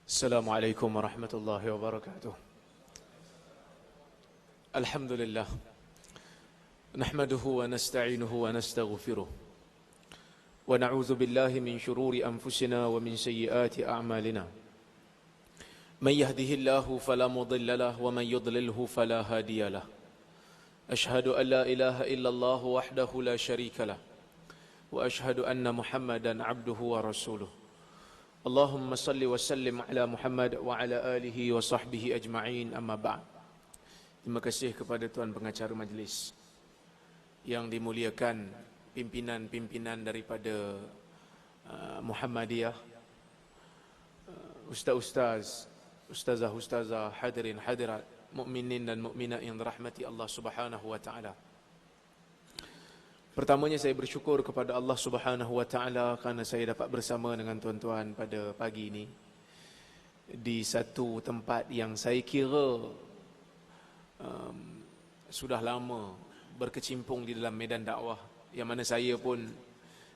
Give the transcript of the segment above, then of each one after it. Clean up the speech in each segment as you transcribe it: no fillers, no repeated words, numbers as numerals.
Assalamualaikum warahmatullahi wabarakatuh. Alhamdulillah. Nahmaduhu wa nasta'inuhu wa nastaghfiruh. Wa na'udzu billahi min shururi anfusina wa min sayyiati a'malina. Man yahdihillahu fala mudilla lahu wa man yudlilhu fala hadiya lahu. Ashhadu an la ilaha illallah wahdahu la syarika lahu. Wa ashhadu anna Muhammadan 'abduhu wa rasuluh. Allahumma salli wa sallim ala Muhammad wa ala alihi wa sahbihi ajma'in, amma ba'd. Terima kasih kepada Tuan Pengacara Majlis yang dimuliakan, pimpinan-pimpinan daripada Muhammadiyah, ustaz-ustaz, ustazah-ustazah, hadirin hadirat, mukminin dan mukminat yang dirahmati Allah Subhanahu wa taala. Pertamanya saya bersyukur kepada Allah Subhanahu wa taala kerana saya dapat bersama dengan tuan-tuan pada pagi ini di satu tempat yang saya kira sudah lama berkecimpung di dalam medan dakwah, yang mana saya pun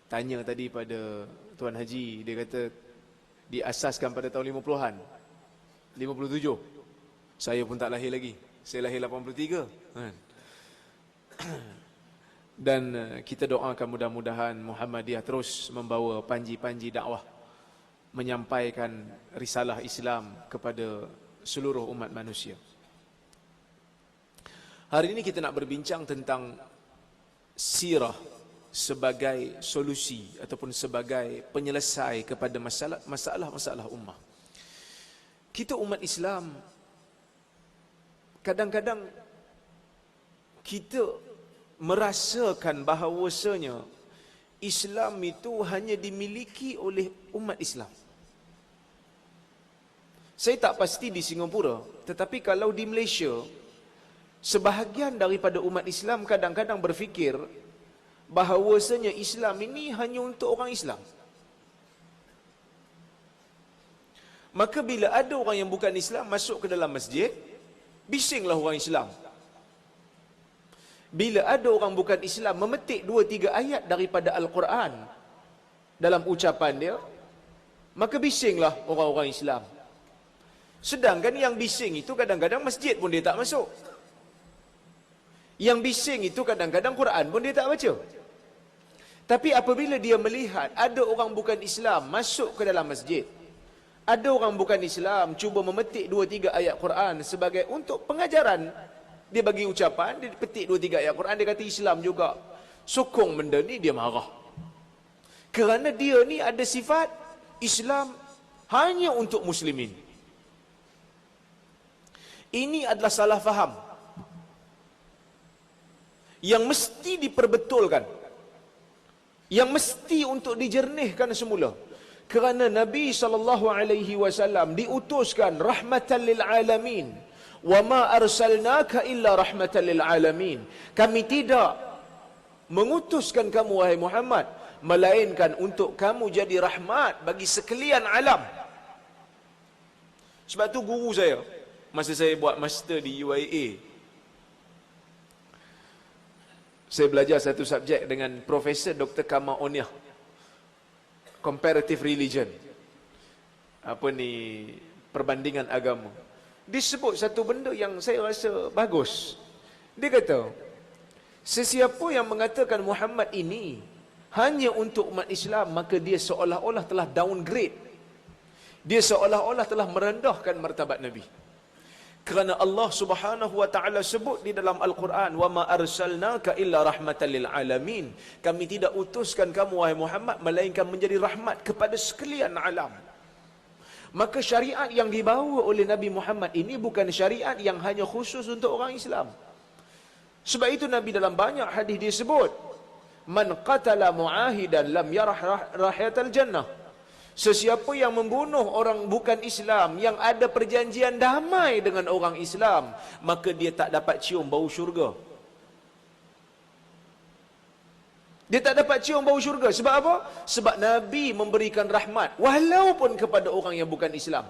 tanya tadi pada Tuan Haji, dia kata diasaskan pada tahun 50-an, 57. Saya pun tak lahir lagi. Saya lahir 83 kan. Dan kita doakan mudah-mudahan Muhammadiyah terus membawa panji-panji dakwah, menyampaikan risalah Islam kepada seluruh umat manusia. Hari ini kita nak berbincang tentang sirah sebagai solusi ataupun sebagai penyelesai kepada masalah-masalah ummah. Kita umat Islam, kadang-kadang kita merasakan bahawasanya Islam itu hanya dimiliki oleh umat Islam. Saya tak pasti di Singapura, tetapi kalau di Malaysia, sebahagian daripada umat Islam kadang-kadang berfikir bahawasanya Islam ini hanya untuk orang Islam. Maka bila ada orang yang bukan Islam masuk ke dalam masjid, bisinglah orang Islam. Bila ada orang bukan Islam memetik 2-3 ayat daripada Al-Quran dalam ucapan dia, maka bisinglah orang-orang Islam. Sedangkan yang bising itu kadang-kadang masjid pun dia tak masuk. Yang bising itu kadang-kadang Quran pun dia tak baca. Tapi apabila dia melihat ada orang bukan Islam masuk ke dalam masjid, ada orang bukan Islam cuba memetik 2-3 ayat Quran sebagai untuk pengajaran, dia bagi ucapan, dia petik 2-3 ayat Quran, dia kata Islam juga, sokong benda ni, dia marah. Kerana dia ni ada sifat Islam hanya untuk muslimin. Ini adalah salah faham yang mesti diperbetulkan, yang mesti untuk dijernihkan semula. Kerana Nabi SAW diutuskan rahmatan lil alamin. Wa ma arsalnaka illa rahmatan lil alamin. Kami tidak mengutuskan kamu wahai Muhammad melainkan untuk kamu jadi rahmat bagi sekalian alam. Sebab tu guru saya masa saya buat master di UIA, saya belajar satu subjek dengan Profesor Dr. Kamal Oniah, Comparative Religion, perbandingan agama. Disebut satu benda yang saya rasa bagus. Dia kata, sesiapa yang mengatakan Muhammad ini hanya untuk umat Islam, maka dia seolah-olah telah downgrade. Dia seolah-olah telah merendahkan martabat Nabi. Kerana Allah Subhanahu wa taala sebut di dalam Al-Quran, "Wa ma arsalnaka illa rahmatan lil alamin." Kami tidak utuskan kamu wahai Muhammad melainkan menjadi rahmat kepada sekalian alam. Maka syariat yang dibawa oleh Nabi Muhammad ini bukan syariat yang hanya khusus untuk orang Islam. Sebab itu Nabi dalam banyak hadis dia sebut, "Man qatala mu'ahidan lam yarah rahiyatal jannah." Sesiapa yang membunuh orang bukan Islam yang ada perjanjian damai dengan orang Islam, maka dia tak dapat cium bau syurga. Dia tak dapat cium bau syurga. Sebab apa? Sebab Nabi memberikan rahmat walaupun kepada orang yang bukan Islam.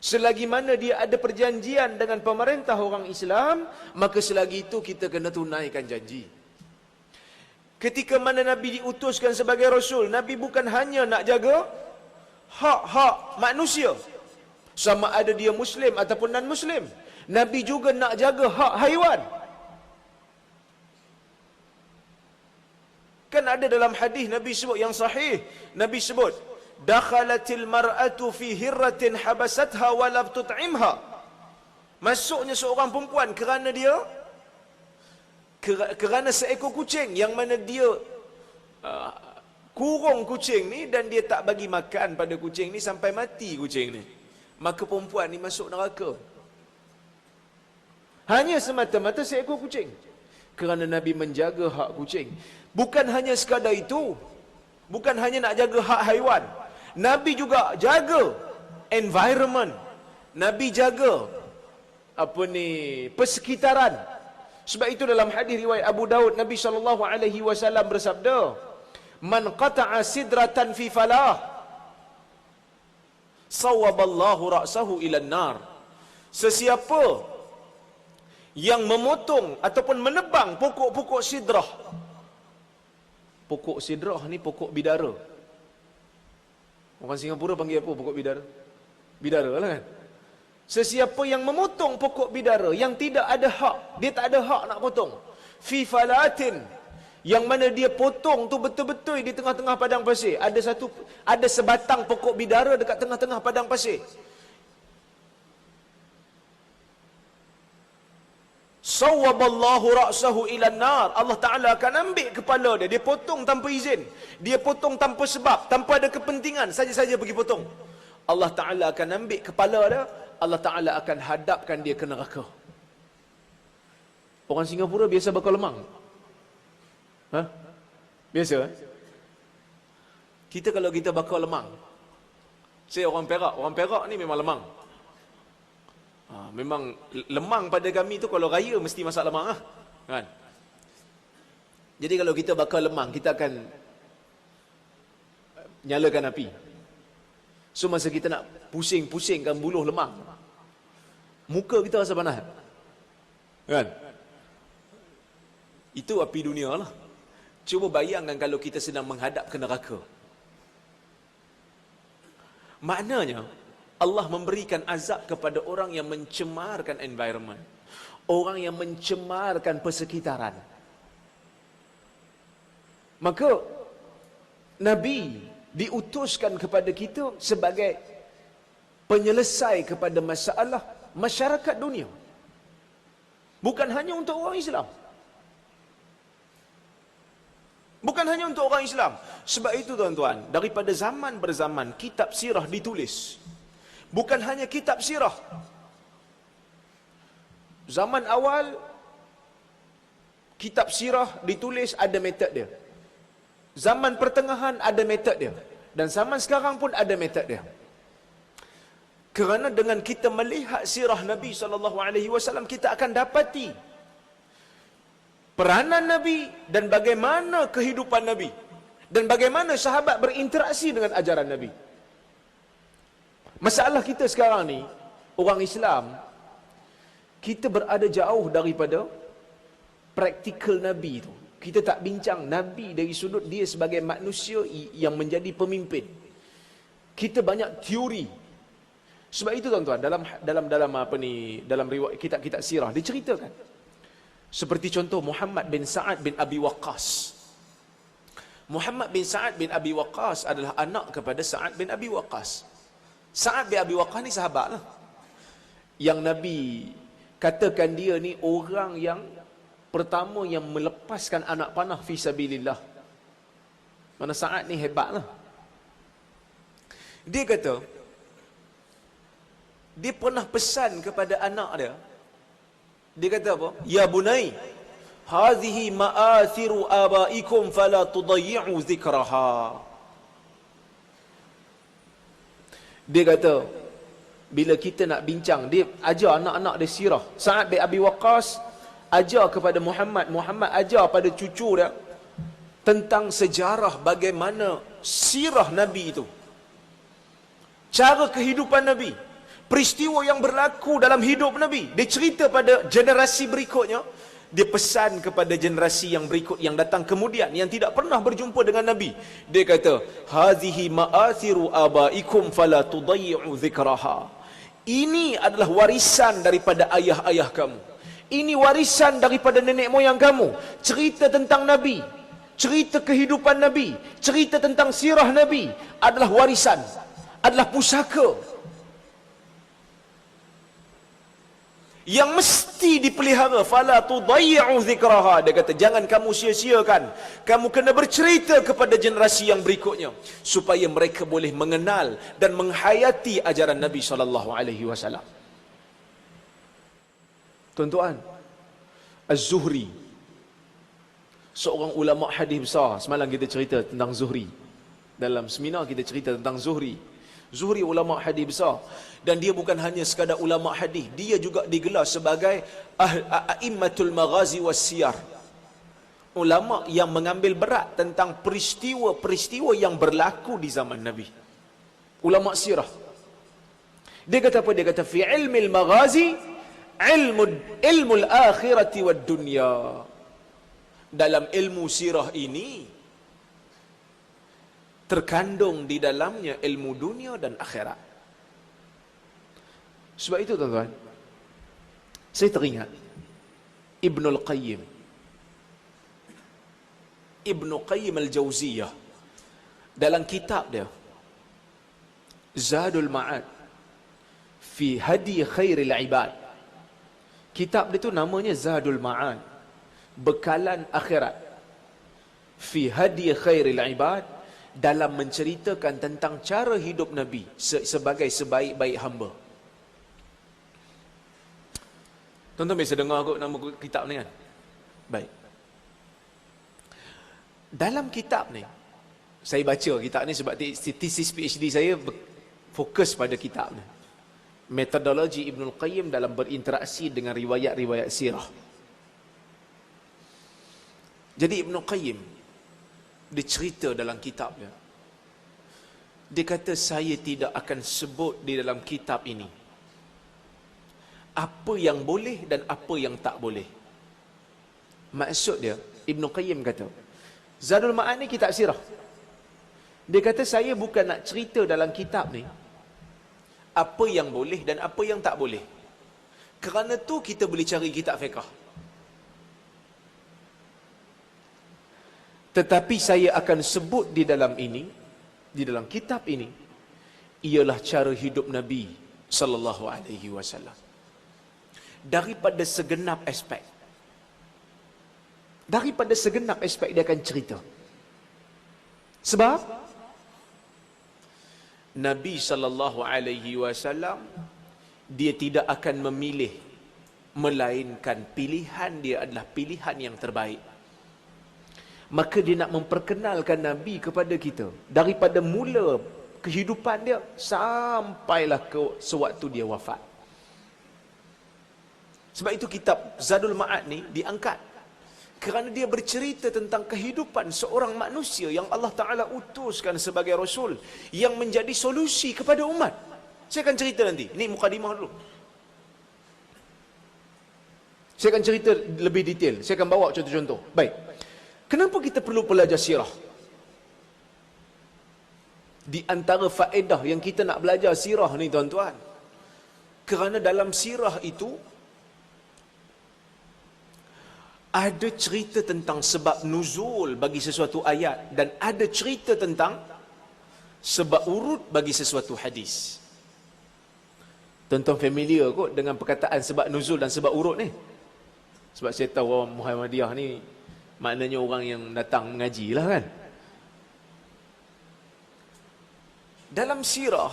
Selagi mana dia ada perjanjian dengan pemerintah orang Islam, maka selagi itu kita kena tunaikan janji. Ketika mana Nabi diutuskan sebagai Rasul, Nabi bukan hanya nak jaga hak-hak manusia, sama ada dia Muslim ataupun non-Muslim. Nabi juga nak jaga hak haiwan. Kan ada dalam hadis Nabi sebut yang sahih, Nabi sebut, dakhalatil mar'atu fi hirratin habasatha wa lam tut'imha. Masuknya seorang perempuan kerana dia kerana seekor kucing yang mana dia kurung kucing ni dan dia tak bagi makan pada kucing ni sampai mati kucing ni. Maka perempuan ni masuk neraka. Hanya semata-mata seekor kucing. Kerana Nabi menjaga hak kucing. Bukan hanya sekadar itu. Bukan hanya nak jaga hak haiwan. Nabi juga jaga environment. Nabi jaga persekitaran. Sebab itu dalam hadis riwayat Abu Daud, Nabi SAW bersabda, man qata'a sidratan fi falah sawaballahu ra'sahu ilan nar. Sesiapa yang memotong ataupun menebang pokok-pokok sidrah. Pokok sidrah ni pokok bidara. Orang Singapura panggil apa pokok bidara? Bidara lah kan. Sesiapa yang memotong pokok bidara yang tidak ada hak, dia tak ada hak nak potong. Fi falatin, yang mana dia potong tu betul-betul di tengah-tengah padang pasir. Ada sebatang pokok bidara dekat tengah-tengah padang pasir. Sawaballahu ra'sahu ilan nar. Allah Ta'ala akan ambil kepala dia. Dia potong tanpa izin. Dia potong tanpa sebab, tanpa ada kepentingan, saja-saja pergi potong. Allah Ta'ala akan ambil kepala dia. Allah Ta'ala akan hadapkan dia ke neraka. Orang Singapura biasa bakar lemang. Ha? Biasa? Kita kalau kita bakar lemang, saya orang Perak ni memang lemang. Memang lemang pada kami tu kalau raya mesti masak lemang lah. Kan? Jadi kalau kita bakar lemang, kita akan nyalakan api. So masa kita nak pusing-pusingkan buluh lemang, muka kita rasa panas. Kan? Itu api dunia lah. Cuba bayangkan kalau kita sedang menghadap ke neraka. Maknanya Allah memberikan azab kepada orang yang mencemarkan environment, orang yang mencemarkan persekitaran. Maka Nabi diutuskan kepada kita sebagai penyelesai kepada masalah masyarakat dunia. Bukan hanya untuk orang Islam. Bukan hanya untuk orang Islam. Sebab itu tuan-tuan, daripada zaman berzaman kitab sirah ditulis. Bukan hanya kitab sirah. Zaman awal kitab sirah ditulis ada metod dia. Zaman pertengahan ada metod dia. Dan zaman sekarang pun ada metod dia. Kerana dengan kita melihat sirah Nabi SAW, kita akan dapati peranan Nabi dan bagaimana kehidupan Nabi dan bagaimana sahabat berinteraksi dengan ajaran Nabi. Masalah kita sekarang ni, orang Islam, kita berada jauh daripada praktikal Nabi tu. Kita tak bincang Nabi dari sudut dia sebagai manusia yang menjadi pemimpin. Kita banyak teori. Sebab itu tuan-tuan, dalam riwayat kitab-kitab sirah diceritakan. Seperti contoh Muhammad bin Sa'ad bin Abi Waqqas. Muhammad bin Sa'ad bin Abi Waqqas adalah anak kepada Sa'ad bin Abi Waqqas. Sa'ad bin Abi Waqqas ni sahabat lah. Yang Nabi katakan dia ni orang yang pertama yang melepaskan anak panah fi sabilillah. Mana Sa'ad ni hebat lah. Dia kata, dia pernah pesan kepada anak dia. Dia kata apa? Ya bunai, hadhihi ma'athiru abaikum fala tudayyi'u zikraha. Dia kata, bila kita nak bincang, dia ajar anak-anak dia sirah. Sa'ad bin Abi Waqqas ajar kepada Muhammad, Muhammad ajar pada cucu dia tentang sejarah bagaimana sirah Nabi itu, cara kehidupan Nabi, peristiwa yang berlaku dalam hidup Nabi. Dia cerita pada generasi berikutnya. Dia pesan kepada generasi yang berikut, yang datang kemudian, yang tidak pernah berjumpa dengan Nabi. Dia kata, hadhihi ma'athiru abaikum fala tudayyi'u zikraha. Ini adalah warisan daripada ayah-ayah kamu. Ini warisan daripada nenek moyang kamu. Cerita tentang Nabi, cerita kehidupan Nabi, cerita tentang sirah Nabi adalah warisan, adalah pusaka yang mesti dipelihara. Fala tudayyi'u dzikraha. Dia kata jangan kamu sia-siakan. Kamu kena bercerita kepada generasi yang berikutnya supaya mereka boleh mengenal dan menghayati ajaran Nabi sallallahu alaihi wasallam. Tuan-tuan, Az-Zuhri, seorang ulama hadis besar. Semalam kita cerita tentang Zuhri. Dalam seminar kita cerita tentang Zuhri. Zuhri ulama hadis besar, dan dia bukan hanya sekadar ulama hadis, dia juga digelar sebagai a'immatul maghazi was siyar. Ulama yang mengambil berat tentang peristiwa-peristiwa yang berlaku di zaman Nabi. Ulama sirah. Dia kata apa? Dia kata fi ilmil maghazi ilmul akhirati wad dunya. Dalam ilmu sirah ini terkandung di dalamnya ilmu dunia dan akhirat. Sebab itu tuan-tuan, saya teringat Ibnul Qayyim al-Jauziyah dalam kitab dia Zadul Ma'ad fi Hadi Khairil Ibad. Kitab dia tu namanya Zadul Ma'ad, bekalan akhirat, fi Hadi Khairil Ibad, dalam menceritakan tentang cara hidup Nabi sebagai sebaik-baik hamba. Tuan-tuan biasa dengar aku nama kitab ni kan? Baik. Dalam kitab ni, saya baca kitab ni sebab tesis PhD saya fokus pada kitab ni. Metodologi Ibnul Qayyim dalam berinteraksi dengan riwayat-riwayat sirah. Jadi Ibnul Qayyim, dia cerita dalam kitab dia. Dia kata saya tidak akan sebut di dalam kitab ini apa yang boleh dan apa yang tak boleh. Maksud dia, Ibn Qayyim kata, Zadul Ma'ad ni kitab sirah. Dia kata saya bukan nak cerita dalam kitab ni apa yang boleh dan apa yang tak boleh. Kerana tu kita boleh cari kitab fiqh. Tetapi saya akan sebut di dalam ini, di dalam kitab ini, ialah cara hidup Nabi sallallahu alaihi wasallam. Daripada segenap aspek. Daripada segenap aspek dia akan cerita. Sebab Nabi sallallahu alaihi wasallam dia tidak akan memilih, melainkan pilihan dia adalah pilihan yang terbaik. Maka dia nak memperkenalkan Nabi kepada kita daripada mula kehidupan dia sampailah ke sewaktu dia wafat. Sebab itu kitab Zadul Ma'ad ni diangkat kerana dia bercerita tentang kehidupan seorang manusia yang Allah Ta'ala utuskan sebagai Rasul, yang menjadi solusi kepada umat. Saya akan cerita nanti. Ini mukadimah dulu. Saya akan cerita lebih detail. Saya akan bawa contoh-contoh. Baik. Kenapa kita perlu belajar sirah? Di antara faedah yang kita nak belajar sirah ni tuan-tuan, kerana dalam sirah itu ada cerita tentang sebab nuzul bagi sesuatu ayat, dan ada cerita tentang sebab urut bagi sesuatu hadis. Tuan-tuan familiar kot dengan perkataan sebab nuzul dan sebab urut ni? Sebab saya tahu orang Muhammadiyah ni maknanya orang yang datang mengaji lah kan. Dalam sirah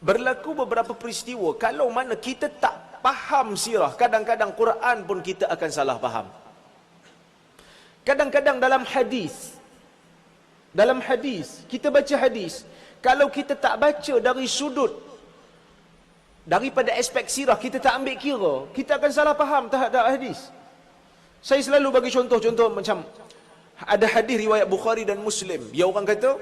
berlaku beberapa peristiwa, kalau mana kita tak faham sirah, kadang-kadang Quran pun kita akan salah faham. Kadang-kadang dalam hadis, kita baca hadis, kalau kita tak baca dari sudut, daripada aspek sirah, kita tak ambil kira, kita akan salah faham terhadap hadis. Saya selalu bagi contoh-contoh macam ada hadis riwayat Bukhari dan Muslim, ya orang kata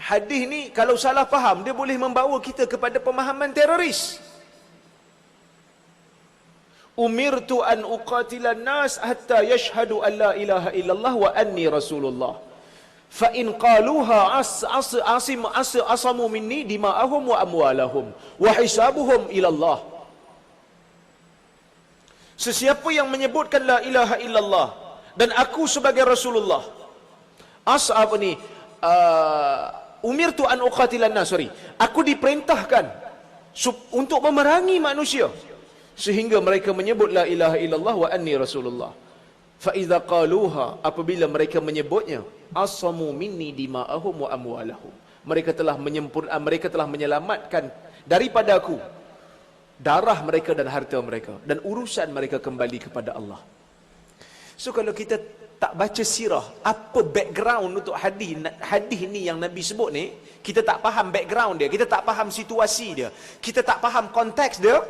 hadis ni kalau salah faham dia boleh membawa kita kepada pemahaman teroris. Umirtu an uqatilan nas hatta yashhadu an la ilaha illallah wa anni rasulullah fa in qaluha asamu minni dima'ahum wa amwalahum wa hisabuhum ila Allah. Sesiapa yang menyebutkan la ilaha illallah dan aku sebagai Rasulullah, apa ni, umirtu an uqatilan nas, aku diperintahkan untuk memerangi manusia sehingga mereka menyebut la ilaha illallah wa anni Rasulullah. Fa idza qaluha, apabila mereka menyebutnya, asamu minni dima'ahum wa amwalahum, mereka telah menyelamatkan daripada aku darah mereka dan harta mereka, dan urusan mereka kembali kepada Allah. So kalau kita tak baca sirah, apa background untuk hadis ni yang Nabi sebut ni, kita tak faham background dia, kita tak faham situasi dia, kita tak faham konteks dia,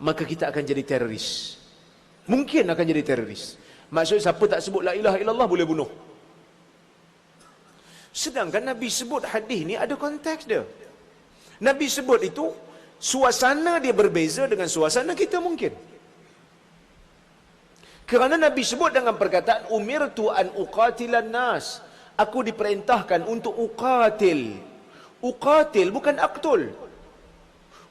maka kita akan jadi teroris. Mungkin akan jadi teroris. Maksudnya siapa tak sebut la ilaha illallah boleh bunuh. Sedangkan Nabi sebut hadis ni ada konteks dia. Nabi sebut itu, suasana dia berbeza dengan suasana kita mungkin. Kerana Nabi sebut dengan perkataan umirtu an uqatilan nas, aku diperintahkan untuk uqatil. Uqatil bukan aqtul.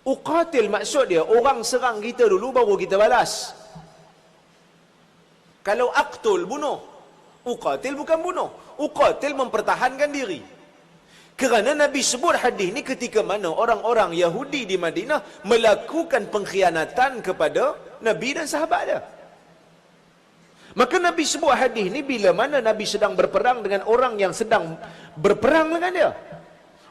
Uqatil maksud dia orang serang kita dulu baru kita balas. Kalau aqtul bunuh, uqatil bukan bunuh. Uqatil mempertahankan diri. Kerana Nabi sebut hadis ni ketika mana orang-orang Yahudi di Madinah melakukan pengkhianatan kepada Nabi dan sahabat dia. Maka Nabi sebut hadis ni bila mana Nabi sedang berperang dengan orang yang sedang berperang dengan dia,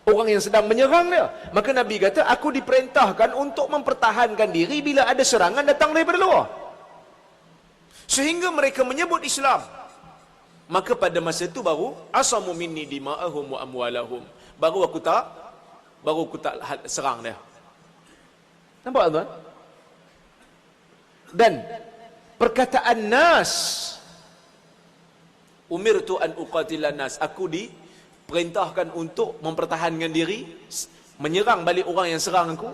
orang yang sedang menyerang dia. Maka Nabi kata, aku diperintahkan untuk mempertahankan diri bila ada serangan datang daripada luar, sehingga mereka menyebut Islam. Maka pada masa itu baru asamu minni dima'ahum wa amwalahum, baru aku tak serang dia. Nampak tuan? Dan perkataan nas, umirtu an uqatilan nas, aku diperintahkan untuk mempertahankan diri, menyerang balik orang yang serang aku,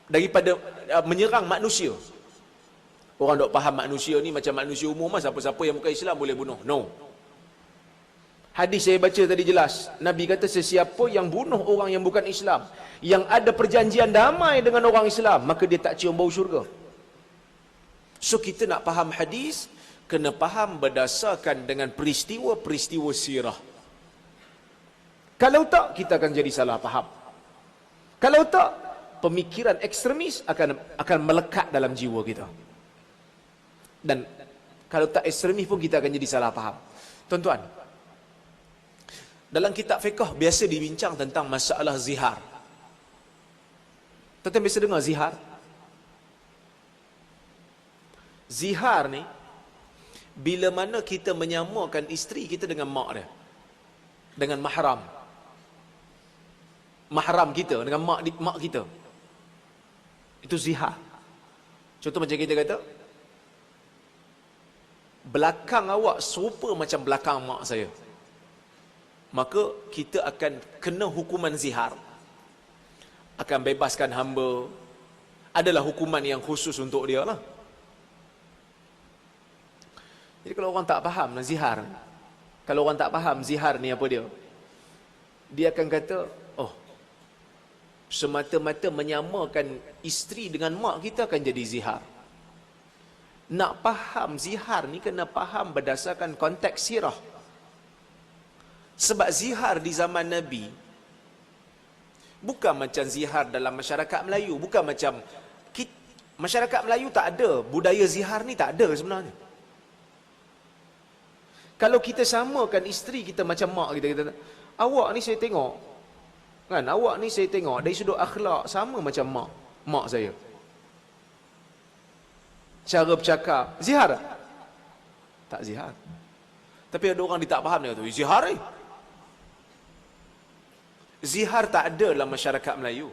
daripada menyerang manusia. Orang dok faham manusia ni macam manusia umum lah, siapa-siapa yang bukan Islam boleh bunuh. No. Hadis saya baca tadi jelas. Nabi kata sesiapa yang bunuh orang yang bukan Islam, yang ada perjanjian damai dengan orang Islam, maka dia tak cium bau syurga. So kita nak faham hadis, kena faham berdasarkan dengan peristiwa-peristiwa sirah. Kalau tak, kita akan jadi salah faham. Kalau tak, pemikiran ekstremis akan melekat dalam jiwa kita. Dan kalau tak ekstremis pun kita akan jadi salah faham. Tuan-tuan, dalam kitab fiqh biasa dibincang tentang masalah zihar. Tuan-tuan biasa dengar zihar? Zihar ni, bila mana kita menyamakan isteri kita dengan mak dia, dengan mahram kita, dengan mak kita, itu zihar. Contoh macam kita kata, belakang awak serupa macam belakang mak saya, maka kita akan kena hukuman zihar, akan bebaskan hamba. Adalah hukuman yang khusus untuk dia lah. Jadi kalau orang tak faham zihar, kalau orang tak faham zihar ni apa dia, dia akan kata, oh, semata-mata menyamakan isteri dengan mak kita akan jadi zihar. Nak faham zihar ni kena faham berdasarkan konteks sirah. Sebab zihar di zaman Nabi bukan macam zihar dalam masyarakat Melayu. Bukan macam masyarakat Melayu tak ada budaya zihar ni, tak ada sebenarnya. Kalau kita samakan isteri kita macam mak kita, kita awak ni saya tengok kan, awak ni saya tengok dari sudut akhlak sama macam mak saya, cara bercakap, zihar tak zihar? Tapi ada orang dia tak faham, dia kata zihar ni. Zihar tak ada dalam masyarakat Melayu.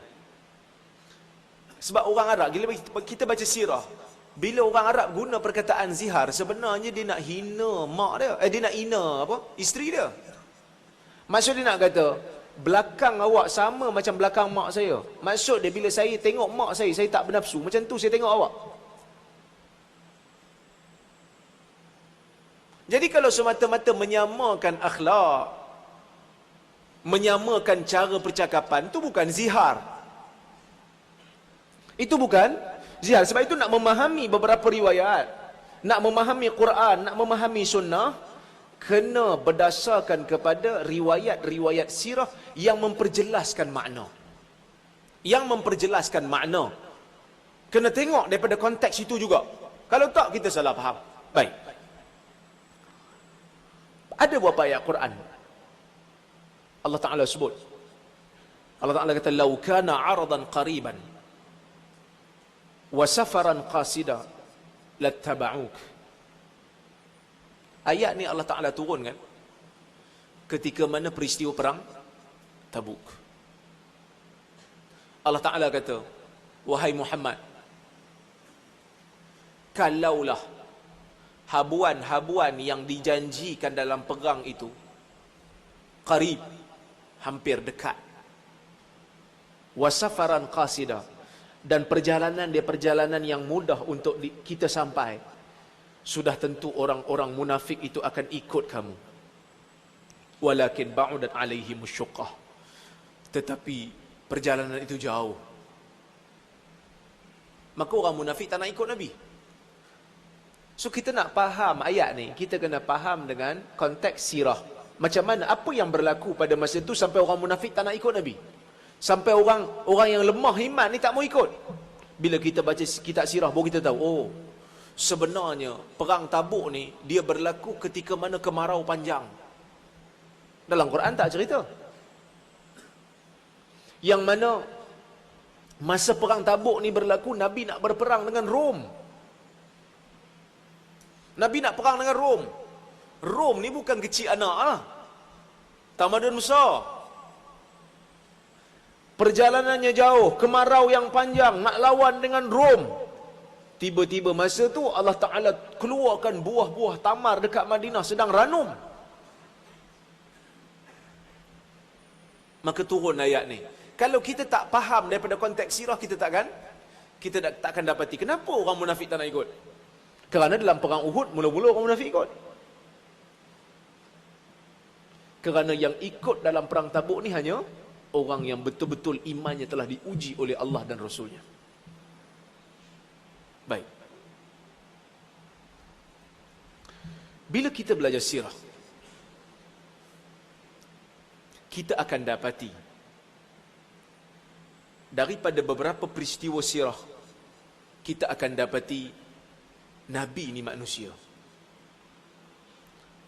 Sebab orang Arab, kita baca sirah, bila orang Arab guna perkataan zihar, sebenarnya dia nak hina mak dia, dia nak hina isteri dia. Maksud dia nak kata, belakang awak sama macam belakang mak saya. Maksud dia, bila saya tengok mak saya tak bernafsu, macam tu saya tengok awak. Jadi kalau semata-mata menyamakan akhlak, menyamakan cara percakapan itu bukan zihar. Itu bukan zihar. Sebab itu nak memahami beberapa riwayat, nak memahami Quran, nak memahami sunnah, kena berdasarkan kepada riwayat-riwayat sirah yang memperjelaskan makna. Yang memperjelaskan makna. Kena tengok daripada konteks itu juga. Kalau tak, kita salah faham. Baik. Ada beberapa ayat Quran Allah Ta'ala sebut. Allah Ta'ala kata, "Lau kana 'aradan qariban wa safaran qasida lattaba'uk." Ayat ni Allah Ta'ala turunkan ketika mana peristiwa perang Tabuk. Allah Ta'ala kata, "Wahai Muhammad, kalaulah habuan-habuan yang dijanjikan dalam perang itu qarib, hampir dekat, wasafaran qasida, dan perjalanan dia perjalanan yang mudah untuk kita sampai, sudah tentu orang-orang munafik itu akan ikut kamu. Walakin ba'udat alaihim syuqqah." Tetapi perjalanan itu jauh, maka orang munafik tak nak ikut Nabi. So kita nak faham ayat ni, kita kena faham dengan konteks sirah. Macam mana, apa yang berlaku pada masa itu sampai orang munafik tak nak ikut Nabi. Sampai orang yang lemah iman ni tak mau ikut. Bila kita baca kitab sirah baru kita tahu, oh, sebenarnya perang Tabuk ni dia berlaku ketika mana kemarau panjang. Dalam Quran tak cerita. Yang mana masa perang Tabuk ni berlaku, Nabi nak berperang dengan Rom. Nabi nak perang dengan Rom. Rom ni bukan kecil anak lah. Tamadun besar. Perjalanannya jauh, kemarau yang panjang, nak lawan dengan Rom. Tiba-tiba masa tu Allah Ta'ala keluarkan buah-buah tamar dekat Madinah sedang ranum. Maka turun ayat ni. Kalau kita tak faham daripada konteks sirah, kita takkan dapati kenapa orang munafik tak nak ikut. Kerana dalam perang Uhud, mula-mula orang munafik ikut. Kerana yang ikut dalam perang Tabuk ni hanya orang yang betul-betul imannya telah diuji oleh Allah dan Rasulnya. Baik. Bila kita belajar sirah, kita akan dapati daripada beberapa peristiwa sirah, kita akan dapati Nabi ni manusia.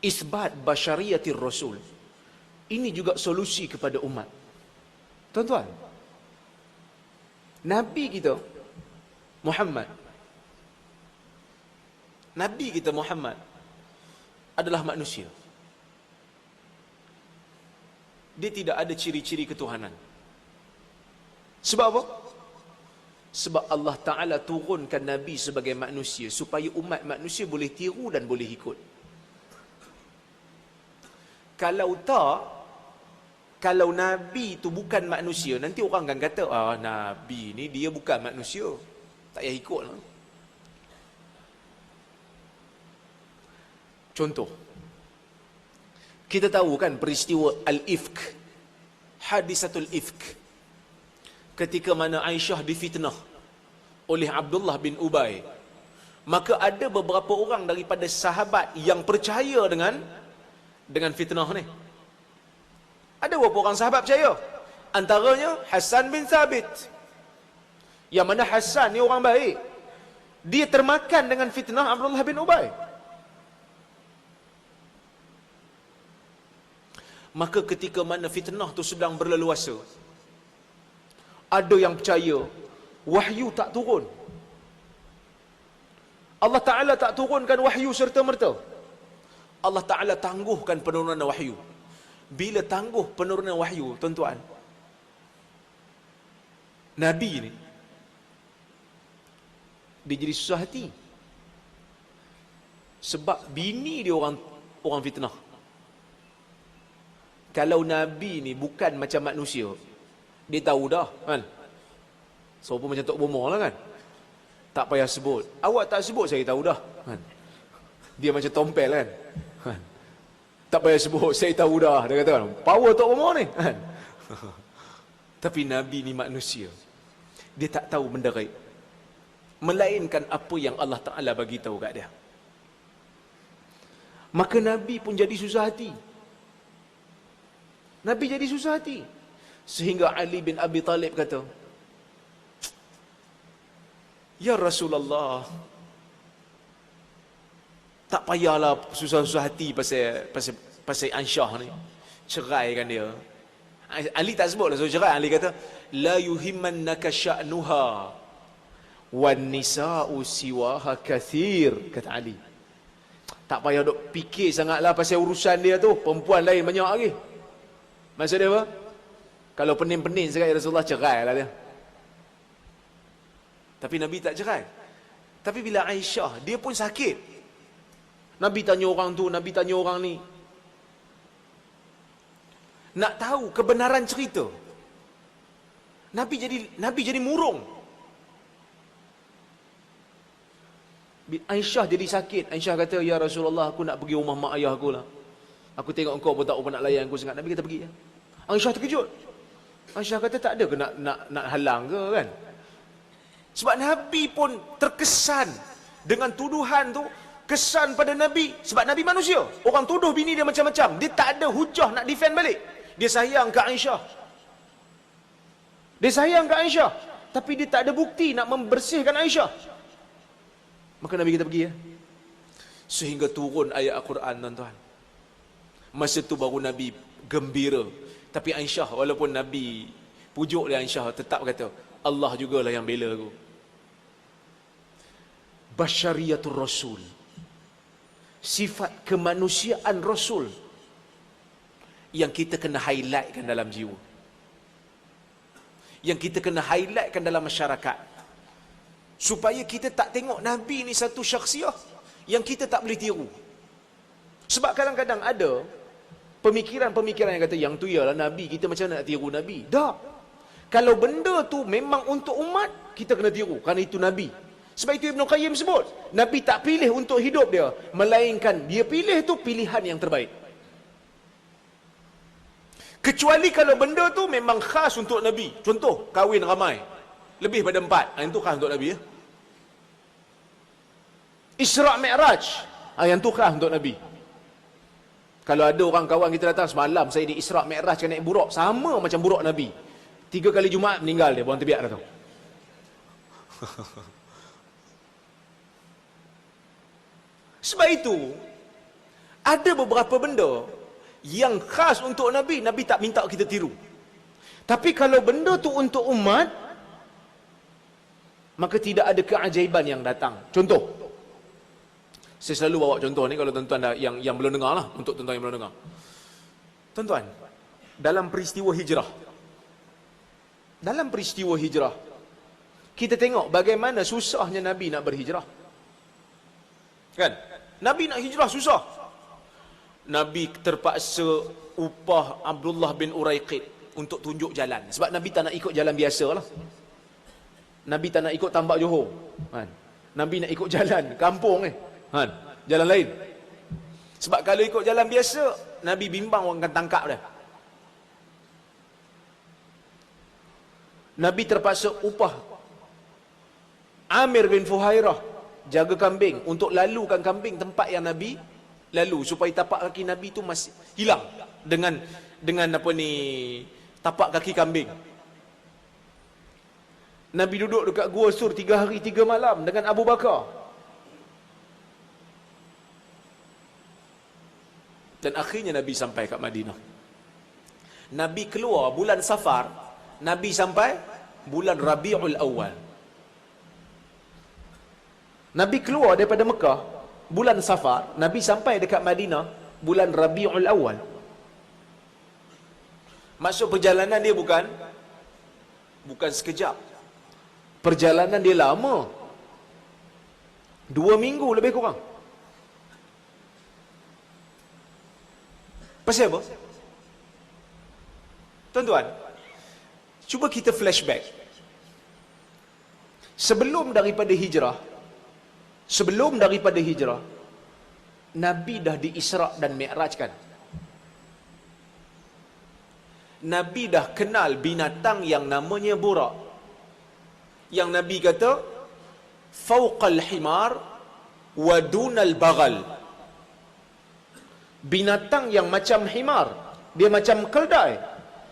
Isbat basyariyatir Rasul. Ini juga solusi kepada umat. Tuan-tuan, Nabi kita Muhammad, Nabi kita Muhammad adalah manusia. Dia tidak ada ciri-ciri ketuhanan. Sebab apa? Sebab Allah Ta'ala turunkan Nabi sebagai manusia supaya umat manusia boleh tiru dan boleh ikut. Kalau tak, kalau Nabi itu bukan manusia, nanti orang akan kata, Nabi ni dia bukan manusia, tak payah ikut lah. Contoh, kita tahu kan peristiwa Al-Ifk, hadisatul Ifk, ketika mana Aisyah difitnah oleh Abdullah bin Ubay. Maka ada beberapa orang daripada sahabat yang percaya dengan fitnah ni. Ada beberapa orang sahabat percaya. Antaranya Hassan bin Thabit. Yang mana Hassan ni orang baik. Dia termakan dengan fitnah Abdullah bin Ubay. Maka ketika mana fitnah tu sedang berleluasa, ada yang percaya wahyu tak turun. Allah Ta'ala tak turunkan wahyu serta-merta. Allah Ta'ala tangguhkan penurunan wahyu. Bila tangguh penurunan wahyu, tuan-tuan, Nabi ni dia jadi susah hati. Sebab bini dia orang fitnah. Kalau Nabi ni bukan macam manusia, dia tahu dah kan. So pun macam Tok Bomor lah kan. Tak payah sebut. Awak tak sebut saya tahu dah kan. Dia macam tompel kan. Tak payah sebut, saya tahu dah. Dia kata, power Tok Umar ni. Kan? Tapi Nabi ni manusia. Dia tak tahu benda gaib. Melainkan apa yang Allah Ta'ala bagi tahu kat dia. Maka Nabi pun jadi susah hati. Nabi jadi susah hati. Sehingga Ali bin Abi Talib kata, Ya Rasulullah, tak payahlah susah-susah hati pasal Aisyah ni. Ceraikan dia. Ali tak sebut lah so cerai. Ali kata, La yuhimmannaka sya'nuha wan nisa'u siwaha kathir. Kata Ali, tak payah duk fikir sangatlah pasal urusan dia tu. Perempuan lain banyak lagi. Maksud dia apa? Kalau pening-pening sekali Rasulullah cerai lah dia. Tapi Nabi tak cerai. Tapi bila Aisyah, dia pun sakit. Nabi tanya orang tu, Nabi tanya orang ni. Nak tahu kebenaran cerita. Nabi jadi murung. Aisyah jadi sakit. Aisyah kata, Ya Rasulullah, aku nak pergi rumah mak ayah aku lah. Aku tengok engkau pun tak apa nak layan aku sangat. Nabi kata pergi ya. Aisyah terkejut. Aisyah kata tak ada ke nak halang ke kan? Sebab Nabi pun terkesan dengan tuduhan tu. Kesan pada Nabi. Sebab Nabi manusia. Orang tuduh bini dia macam-macam. Dia tak ada hujah nak defend balik. Dia sayang ke Aisyah. Dia sayang ke Aisyah. Tapi dia tak ada bukti nak membersihkan Aisyah. Maka Nabi kita pergi ya. Sehingga turun ayat Al-Quran tuan-tuan. Masa tu baru Nabi gembira. Tapi Aisyah, walaupun Nabi pujuk dia, Aisyah tetap kata, Allah jugalah yang bela aku. Basyariyatul Rasul. Sifat kemanusiaan Rasul yang kita kena highlightkan dalam jiwa, yang kita kena highlightkan dalam masyarakat, supaya kita tak tengok Nabi ni satu syakhsiah yang kita tak boleh tiru. Sebab kadang-kadang ada pemikiran-pemikiran yang kata, yang tu ialah Nabi, kita macam mana nak tiru Nabi? Tak. Kalau benda tu memang untuk umat, kita kena tiru, kerana itu Nabi. Sebab itu Ibn Qayyim sebut, Nabi tak pilih untuk hidup dia, melainkan dia pilih tu pilihan yang terbaik. Kecuali kalau benda tu memang khas untuk Nabi. Contoh, kahwin ramai, lebih pada 4, yang tu khas untuk Nabi ya? Isra' Mi'raj, yang tu khas untuk Nabi. Kalau ada orang kawan kita datang, semalam saya di Isra' Mi'raj kan naik buruk, sama macam buruk Nabi. 3 kali Jumaat meninggal dia, buang terbiak dah tu. Sebab itu, ada beberapa benda yang khas untuk Nabi, Nabi tak minta kita tiru. Tapi kalau benda tu untuk umat, maka tidak ada keajaiban yang datang. Contoh, saya selalu bawa contoh ni kalau tuan-tuan yang belum dengar lah, untuk tuan-tuan yang belum dengar. Tuan-tuan, dalam peristiwa hijrah, kita tengok bagaimana susahnya Nabi nak berhijrah. Kan? Nabi nak hijrah susah. Nabi terpaksa upah Abdullah bin Uraiqid untuk tunjuk jalan. Sebab Nabi tak nak ikut jalan biasa lah. Nabi tak nak ikut tambak Johor. Kan? Nabi nak ikut jalan kampung kan? Jalan lain. Sebab kalau ikut jalan biasa, Nabi bimbang orang akan tangkap dia. Nabi terpaksa upah Amir bin Fuhairah jaga kambing untuk lalukan kambing tempat yang Nabi lalu, supaya tapak kaki Nabi tu masih hilang dengan apa ni, tapak kaki kambing. Nabi duduk dekat Gua Sur 3 hari 3 malam dengan Abu Bakar. Dan akhirnya Nabi sampai kat Madinah. Nabi keluar bulan Safar, Nabi sampai bulan Rabiul Awal. Nabi keluar daripada Mekah bulan Safar, Nabi sampai dekat Madinah bulan Rabiul Awal. Maksud perjalanan dia bukan sekejap. Perjalanan dia lama. 2 minggu lebih kurang. Pasal apa? Tuan-tuan, cuba kita flashback. Sebelum daripada hijrah, Nabi dah di Isra' dan Mi'raj kan? Nabi dah kenal binatang yang namanya burak. Yang Nabi kata, fauqal himar wa dunal bagal. Binatang yang macam himar, dia macam keldai,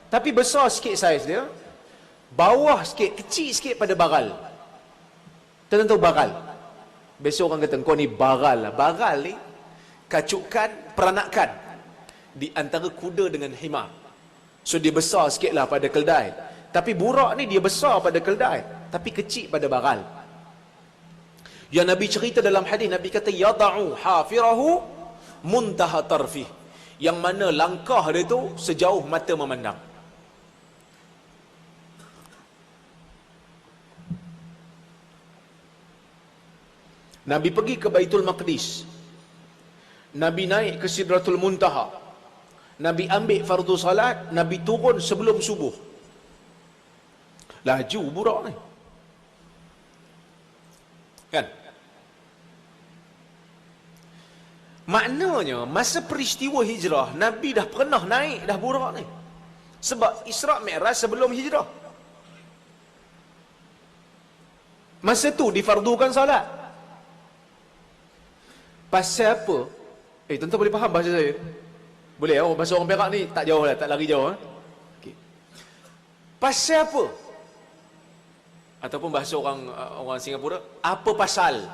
tapi besar sikit saiz dia, bawah sikit, kecil sikit pada bagal. Tuan tahu bagal? Biasa orang kata, kau ni bagal lah. Bagal ni kacukan, peranakan di antara kuda dengan himar. So dia besar sikit lah pada keldai. Tapi burak ni dia besar pada keldai, tapi kecil pada bagal. Yang Nabi cerita dalam hadis, Nabi kata, yada'u hafirahu muntaha tarfih. Yang mana langkah dia tu sejauh mata memandang. Nabi pergi ke Baitul Maqdis. Nabi naik ke Sidratul Muntaha. Nabi ambil fardu salat, Nabi turun sebelum subuh. Laju burak ni. Kan? Maknanya, masa peristiwa hijrah, Nabi dah pernah naik dah burak ni. Sebab Isra' Mi'raj sebelum hijrah. Masa tu difardukan salat. Pasal apa? Tuan-tuan boleh faham bahasa saya? Boleh? Bahasa orang Perak ni tak jauh lah, tak lari jauh. Okay. Pasal apa? Ataupun bahasa orang Singapura, apa pasal?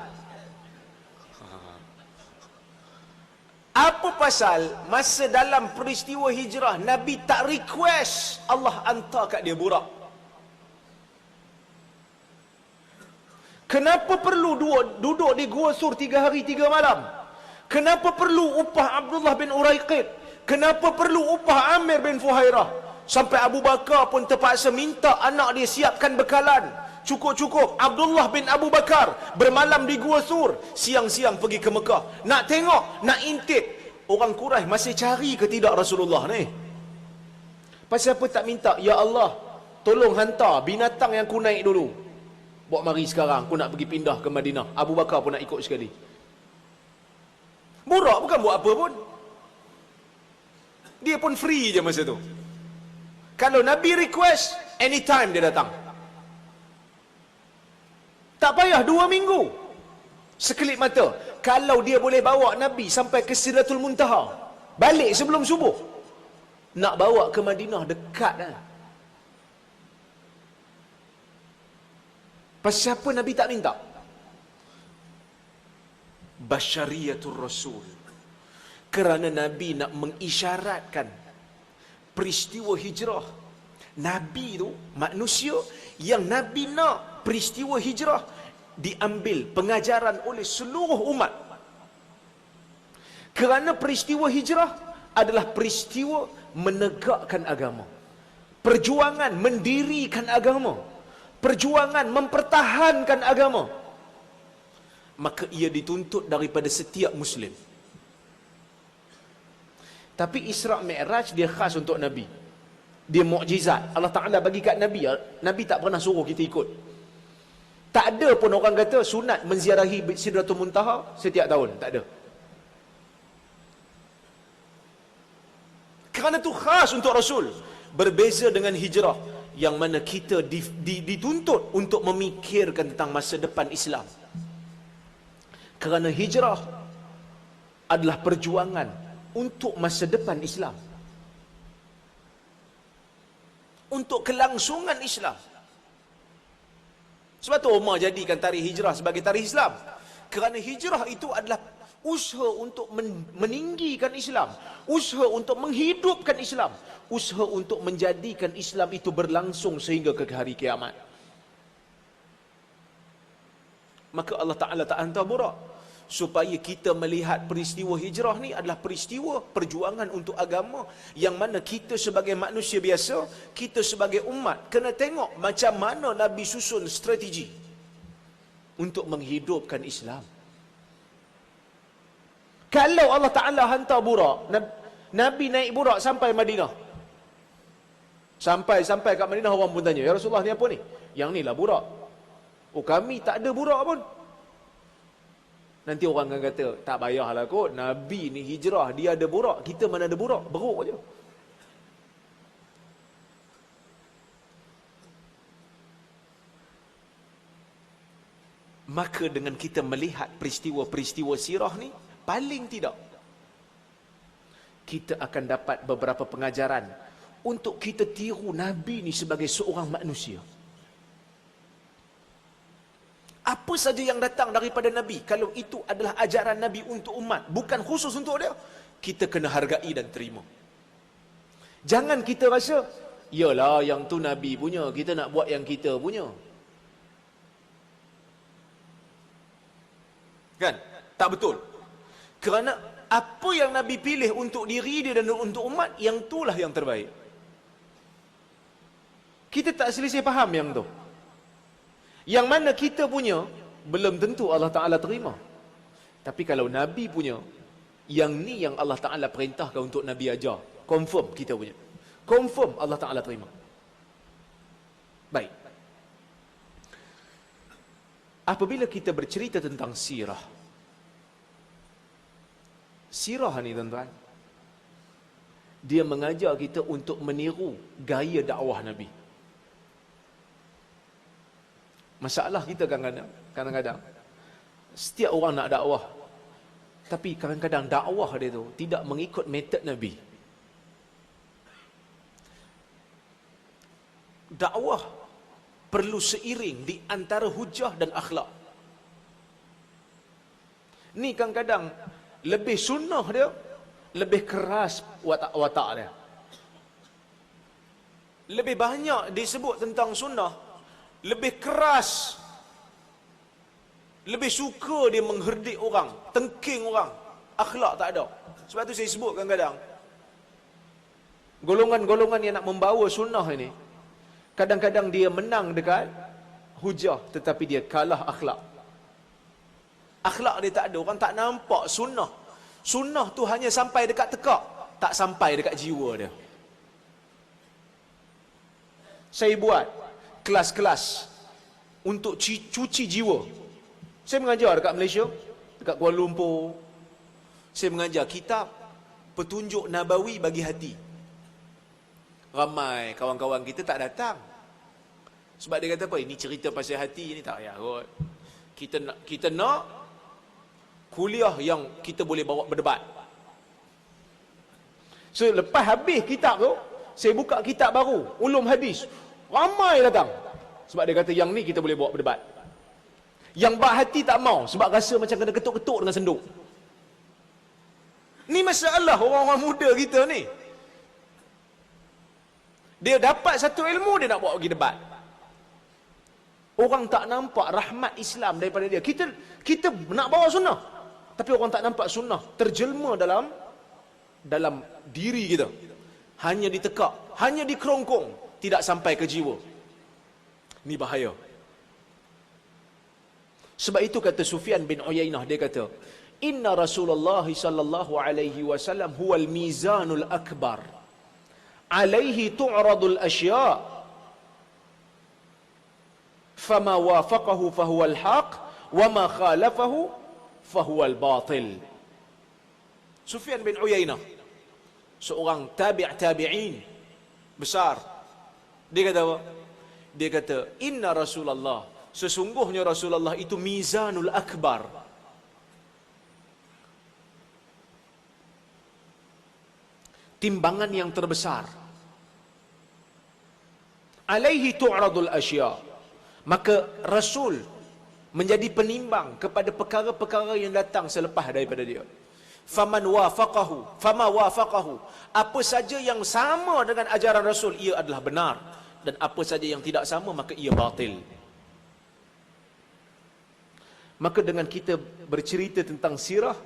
Apa pasal masa dalam peristiwa hijrah Nabi tak request Allah hantar kat dia burak? Kenapa perlu duduk di Gua Sur 3 hari 3 malam? Kenapa perlu upah Abdullah bin Uraiqid? Kenapa perlu upah Amir bin Fuhairah? Sampai Abu Bakar pun terpaksa minta anak dia siapkan bekalan cukup-cukup. Abdullah bin Abu Bakar bermalam di Gua Sur, siang-siang pergi ke Mekah. Nak tengok, nak intip orang Quraisy masih cari ke tidak Rasulullah ni. Pasal apa tak minta, ya Allah, tolong hantar binatang yang ku naik dulu, bawa mari sekarang, aku nak pergi pindah ke Madinah. Abu Bakar pun nak ikut sekali. Burak bukan buat apa pun. Dia pun free je masa tu. Kalau Nabi request, anytime dia datang. Tak payah 2 minggu. Sekelip mata. Kalau dia boleh bawa Nabi sampai ke Sidratul Muntaha, balik sebelum subuh, nak bawa ke Madinah dekat lah. Pasal apa Nabi tak minta? Basyariyatul Rasul. Kerana Nabi nak mengisyaratkan peristiwa hijrah. Nabi tu manusia yang Nabi nak peristiwa hijrah diambil pengajaran oleh seluruh umat. Kerana peristiwa hijrah adalah peristiwa menegakkan agama. Perjuangan mendirikan agama. Perjuangan mempertahankan agama. Maka ia dituntut daripada setiap Muslim. Tapi Isra' Mi'raj dia khas untuk Nabi. Dia mukjizat. Allah Ta'ala bagi kat Nabi. Nabi tak pernah suruh kita ikut. Tak ada pun orang kata sunat menziarahi Sidratul Muntaha setiap tahun. Tak ada. Kerana itu khas untuk Rasul. Berbeza dengan hijrah, yang mana kita dituntut untuk memikirkan tentang masa depan Islam. Kerana hijrah adalah perjuangan untuk masa depan Islam, untuk kelangsungan Islam. Sebab tu Umar jadikan tarikh hijrah sebagai tarikh Islam. Kerana hijrah itu adalah usaha untuk meninggikan Islam, usaha untuk menghidupkan Islam, usaha untuk menjadikan Islam itu berlangsung sehingga ke hari kiamat. Maka Allah Ta'ala tak hantar burak, supaya kita melihat peristiwa hijrah ni adalah peristiwa perjuangan untuk agama, yang mana kita sebagai manusia biasa, kita sebagai umat kena tengok macam mana Nabi susun strategi untuk menghidupkan Islam. Kalau Allah Ta'ala hantar burak, Nabi naik burak sampai Madinah, sampai kat Madinah, orang pun tanya, ya Rasulullah, ni apa ni? Yang ni lah burak. Oh, kami tak ada burak pun. Nanti orang akan kata, tak payahlah kot, Nabi ni hijrah, dia ada burak, kita mana ada burak, beruk je. Maka dengan kita melihat peristiwa-peristiwa sirah ni, paling tidak kita akan dapat beberapa pengajaran untuk kita tiru Nabi ni sebagai seorang manusia. Apa saja yang datang daripada Nabi, kalau itu adalah ajaran Nabi untuk umat, bukan khusus untuk dia, kita kena hargai dan terima. Jangan kita rasa, yalah yang tu Nabi punya, kita nak buat yang kita punya. Kan? Tak betul. Kerana apa yang Nabi pilih untuk diri dia dan untuk umat, yang itulah yang terbaik. Kita tak selisih faham yang tu. Yang mana kita punya, belum tentu Allah Ta'ala terima. Tapi kalau Nabi punya, yang ni yang Allah Ta'ala perintahkan untuk Nabi ajar, confirm kita punya. Confirm Allah Ta'ala terima. Baik. Apabila kita bercerita tentang sirah, sirah ni tuan-tuan, dia mengajar kita untuk meniru gaya dakwah Nabi. Masalah kita kadang-kadang setiap orang nak dakwah, tapi kadang-kadang dakwah dia tu tidak mengikut metod Nabi. Dakwah perlu seiring di antara hujah dan akhlak. Ni kadang-kadang lebih sunnah dia, lebih keras watak-watak dia. Lebih banyak disebut tentang sunnah, lebih keras, lebih suka dia mengherdik orang, tengking orang, akhlak tak ada. Sebab tu saya sebut kadang-kadang, golongan-golongan yang nak membawa sunnah ini, kadang-kadang dia menang dekat hujah, tetapi dia kalah akhlak. Akhlak dia tak ada, orang tak nampak sunnah. Sunnah tu hanya sampai dekat tekak, tak sampai dekat jiwa dia. Saya buat kelas-kelas untuk cuci jiwa. Saya mengajar dekat Malaysia, dekat Kuala Lumpur. Saya mengajar kitab Petunjuk Nabawi bagi Hati. Ramai kawan-kawan kita tak datang. Sebab dia kata apa? Ini cerita pasal hati ni tak payah kot. Kita nak kuliah yang kita boleh bawa berdebat. So lepas habis kitab tu, saya buka kitab baru, Ulum Hadis. Ramai datang. Sebab dia kata yang ni kita boleh bawa berdebat. Yang bak hati tak mau, sebab rasa macam kena ketuk-ketuk dengan senduk. Ni masalah orang-orang muda kita ni. Dia dapat satu ilmu, dia nak bawa pergi debat. Orang tak nampak rahmat Islam daripada dia. Kita nak bawa sunnah, tapi orang tak nampak sunnah terjelma dalam diri kita. Hanya ditekak, hanya dikerongkong, tidak sampai ke jiwa. Ni bahaya. Sebab itu kata Sufyan bin Uyainah, dia kata, Inna Rasulullah sallallahu alaihi wasallam huwal mizanul akbar. Alaihi tu'radul asya'. Fama wafaqahu fahuwal haq, wa ma khalafahu fahuwal batil. Sufyan bin Uyainah, seorang tabi'in besar. Dia kata apa? Dia kata, Inna Rasulullah, sesungguhnya Rasulullah itu mizanul akbar. Timbangan yang terbesar. Alaihi tu'radul asya'. Maka Rasul menjadi penimbang kepada perkara-perkara yang datang selepas daripada dia. Fama wafaqahu. Apa saja yang sama dengan ajaran Rasul, ia adalah benar. Dan apa saja yang tidak sama, maka ia batil. Maka dengan kita bercerita tentang sirah,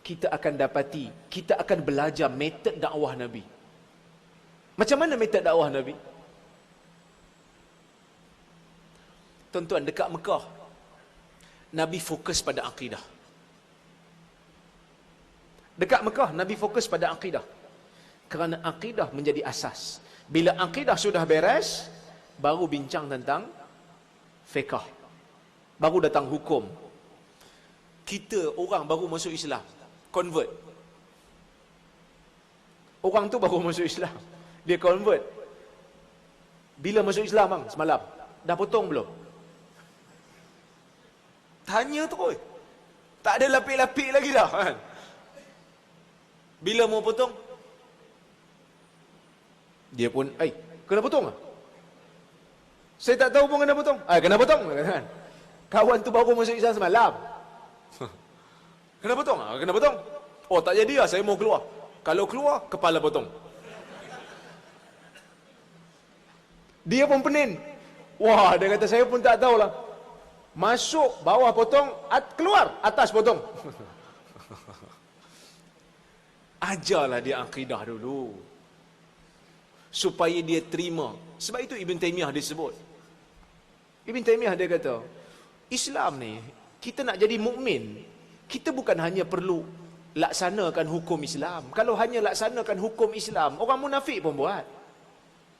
kita akan dapati, kita akan belajar metod dakwah Nabi. Macam mana metod dakwah Nabi? Tuan-tuan, dekat Mekah, Nabi fokus pada akidah. Dekat Mekah, Nabi fokus pada akidah. Kerana akidah menjadi asas. Bila akidah sudah beres, baru bincang tentang fiqh. Baru datang hukum. Kita, orang baru masuk Islam, convert. Orang tu baru masuk Islam, dia convert. Bila masuk Islam bang? Semalam. Dah potong belum? Tanya terus. Tak ada lapik-lapik lagi dah kan. Bila mau potong, dia pun, kena potong ah? Saya tak tahu pun kena potong. Kena potong kan. Kawan tu baru masuk Islam semalam. Kena potong? Kena potong. Oh, tak jadi lah, saya mau keluar. Kalau keluar, kepala potong. Dia pun penin. Wah, dia kata, saya pun tak tahulah. Masuk, bawah potong, keluar, atas potong. Ajarlah dia akidah dulu, supaya dia terima. Sebab itu Ibn Taymiyah disebut. Ibn Taymiyah dia kata, Islam ni, kita nak jadi mukmin, kita bukan hanya perlu laksanakan hukum Islam. Kalau hanya laksanakan hukum Islam, orang munafik pun buat.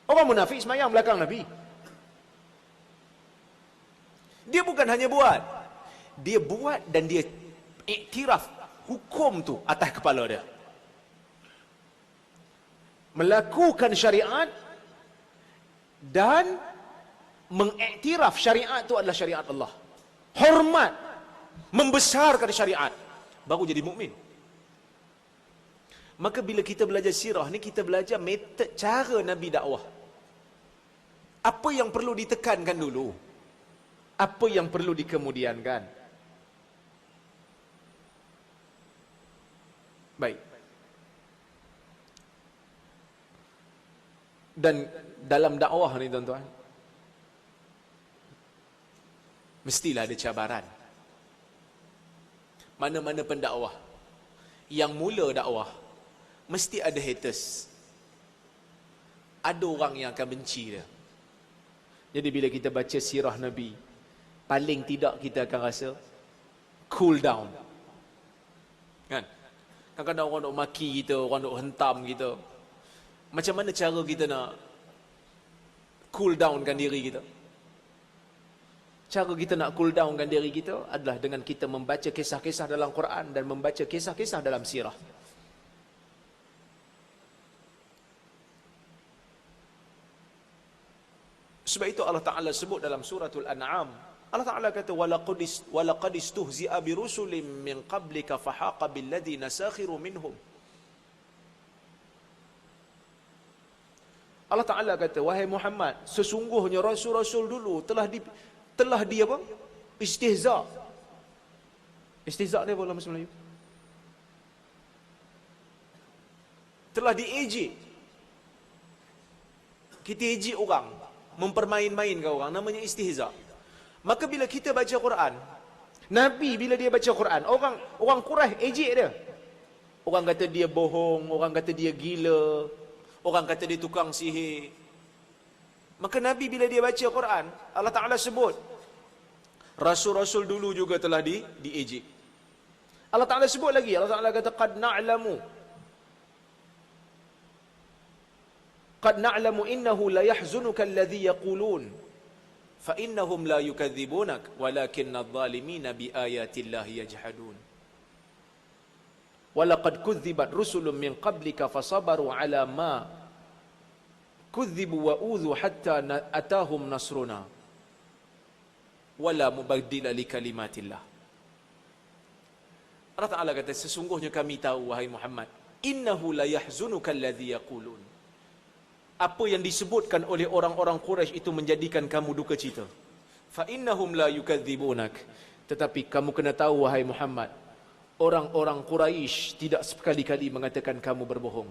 Orang munafik semayang belakang Nabi. Dia bukan hanya buat, dia buat dan dia iktiraf hukum tu atas kepala dia. Melakukan syariat dan mengiktiraf syariat itu adalah syariat Allah. Hormat, membesarkan syariat, baru jadi mukmin. Maka bila kita belajar sirah ni, kita belajar metod cara Nabi dakwah. Apa yang perlu ditekankan dulu, apa yang perlu dikemudiankan. Baik. Dan dalam dakwah ni tuan-tuan, mestilah ada cabaran. Mana-mana pendakwah yang mula dakwah, mesti ada haters. Ada orang yang akan benci dia. Jadi bila kita baca sirah Nabi, paling tidak kita akan rasa cool down. Kan? Kadang-kadang orang nak maki kita, orang nak hentam kita. Macam mana cara kita nak cool downkan diri kita? Cara kita nak cool downkan diri kita adalah dengan kita membaca kisah-kisah dalam Quran dan membaca kisah-kisah dalam sirah. Sebab itu Allah Ta'ala sebut dalam suratul An'am, Allah Ta'ala kata, وَلَقَدْ اسْتُهْزِئَ بِرُسُلٍ مِّن قَبْلِكَ فَحَاقَ بِالَّذِينَ سَخِرُوا مِنْهُمْ. Allah Ta'ala kata, wahai Muhammad, sesungguhnya rasul-rasul dulu telah dia apa? Istihza. Istihza ni apa dalam bahasa Melayu? Telah diejek. Kita ejek orang, mempermain-mainkan orang, namanya istihza. Maka bila kita baca Quran, Nabi bila dia baca Quran, orang Quraisy ejek dia. Orang kata dia bohong, orang kata dia gila, orang kata dia tukang sihir. Maka Nabi bila dia baca Quran, Allah Ta'ala sebut, rasul-rasul dulu juga telah diejek. Allah Ta'ala sebut lagi, Allah Ta'ala kata, Qad na'lamu innahu la yahzunuka alladhi yaqulun fa innahum la yukadzibunak walakinna adh-dhalimina bi ayati Allahi yajhadun. Wa laqad kudzibat rusulun min qablika fasabaru ala ma kudzibu wa udhu hatta atahum nasruna wala mubaddila li kalimatillah. Allah Ta'ala kata, sesungguhnya kami tahu wahai Muhammad, innahu la yahzunuka alladhi yaqulun. Apa yang disebutkan oleh orang-orang Quraisy itu menjadikan kamu duka cita. Fa innahum la yukadzibunak. Tetapi kamu kena tahu wahai Muhammad, orang-orang Quraisy tidak sekali-kali mengatakan kamu berbohong.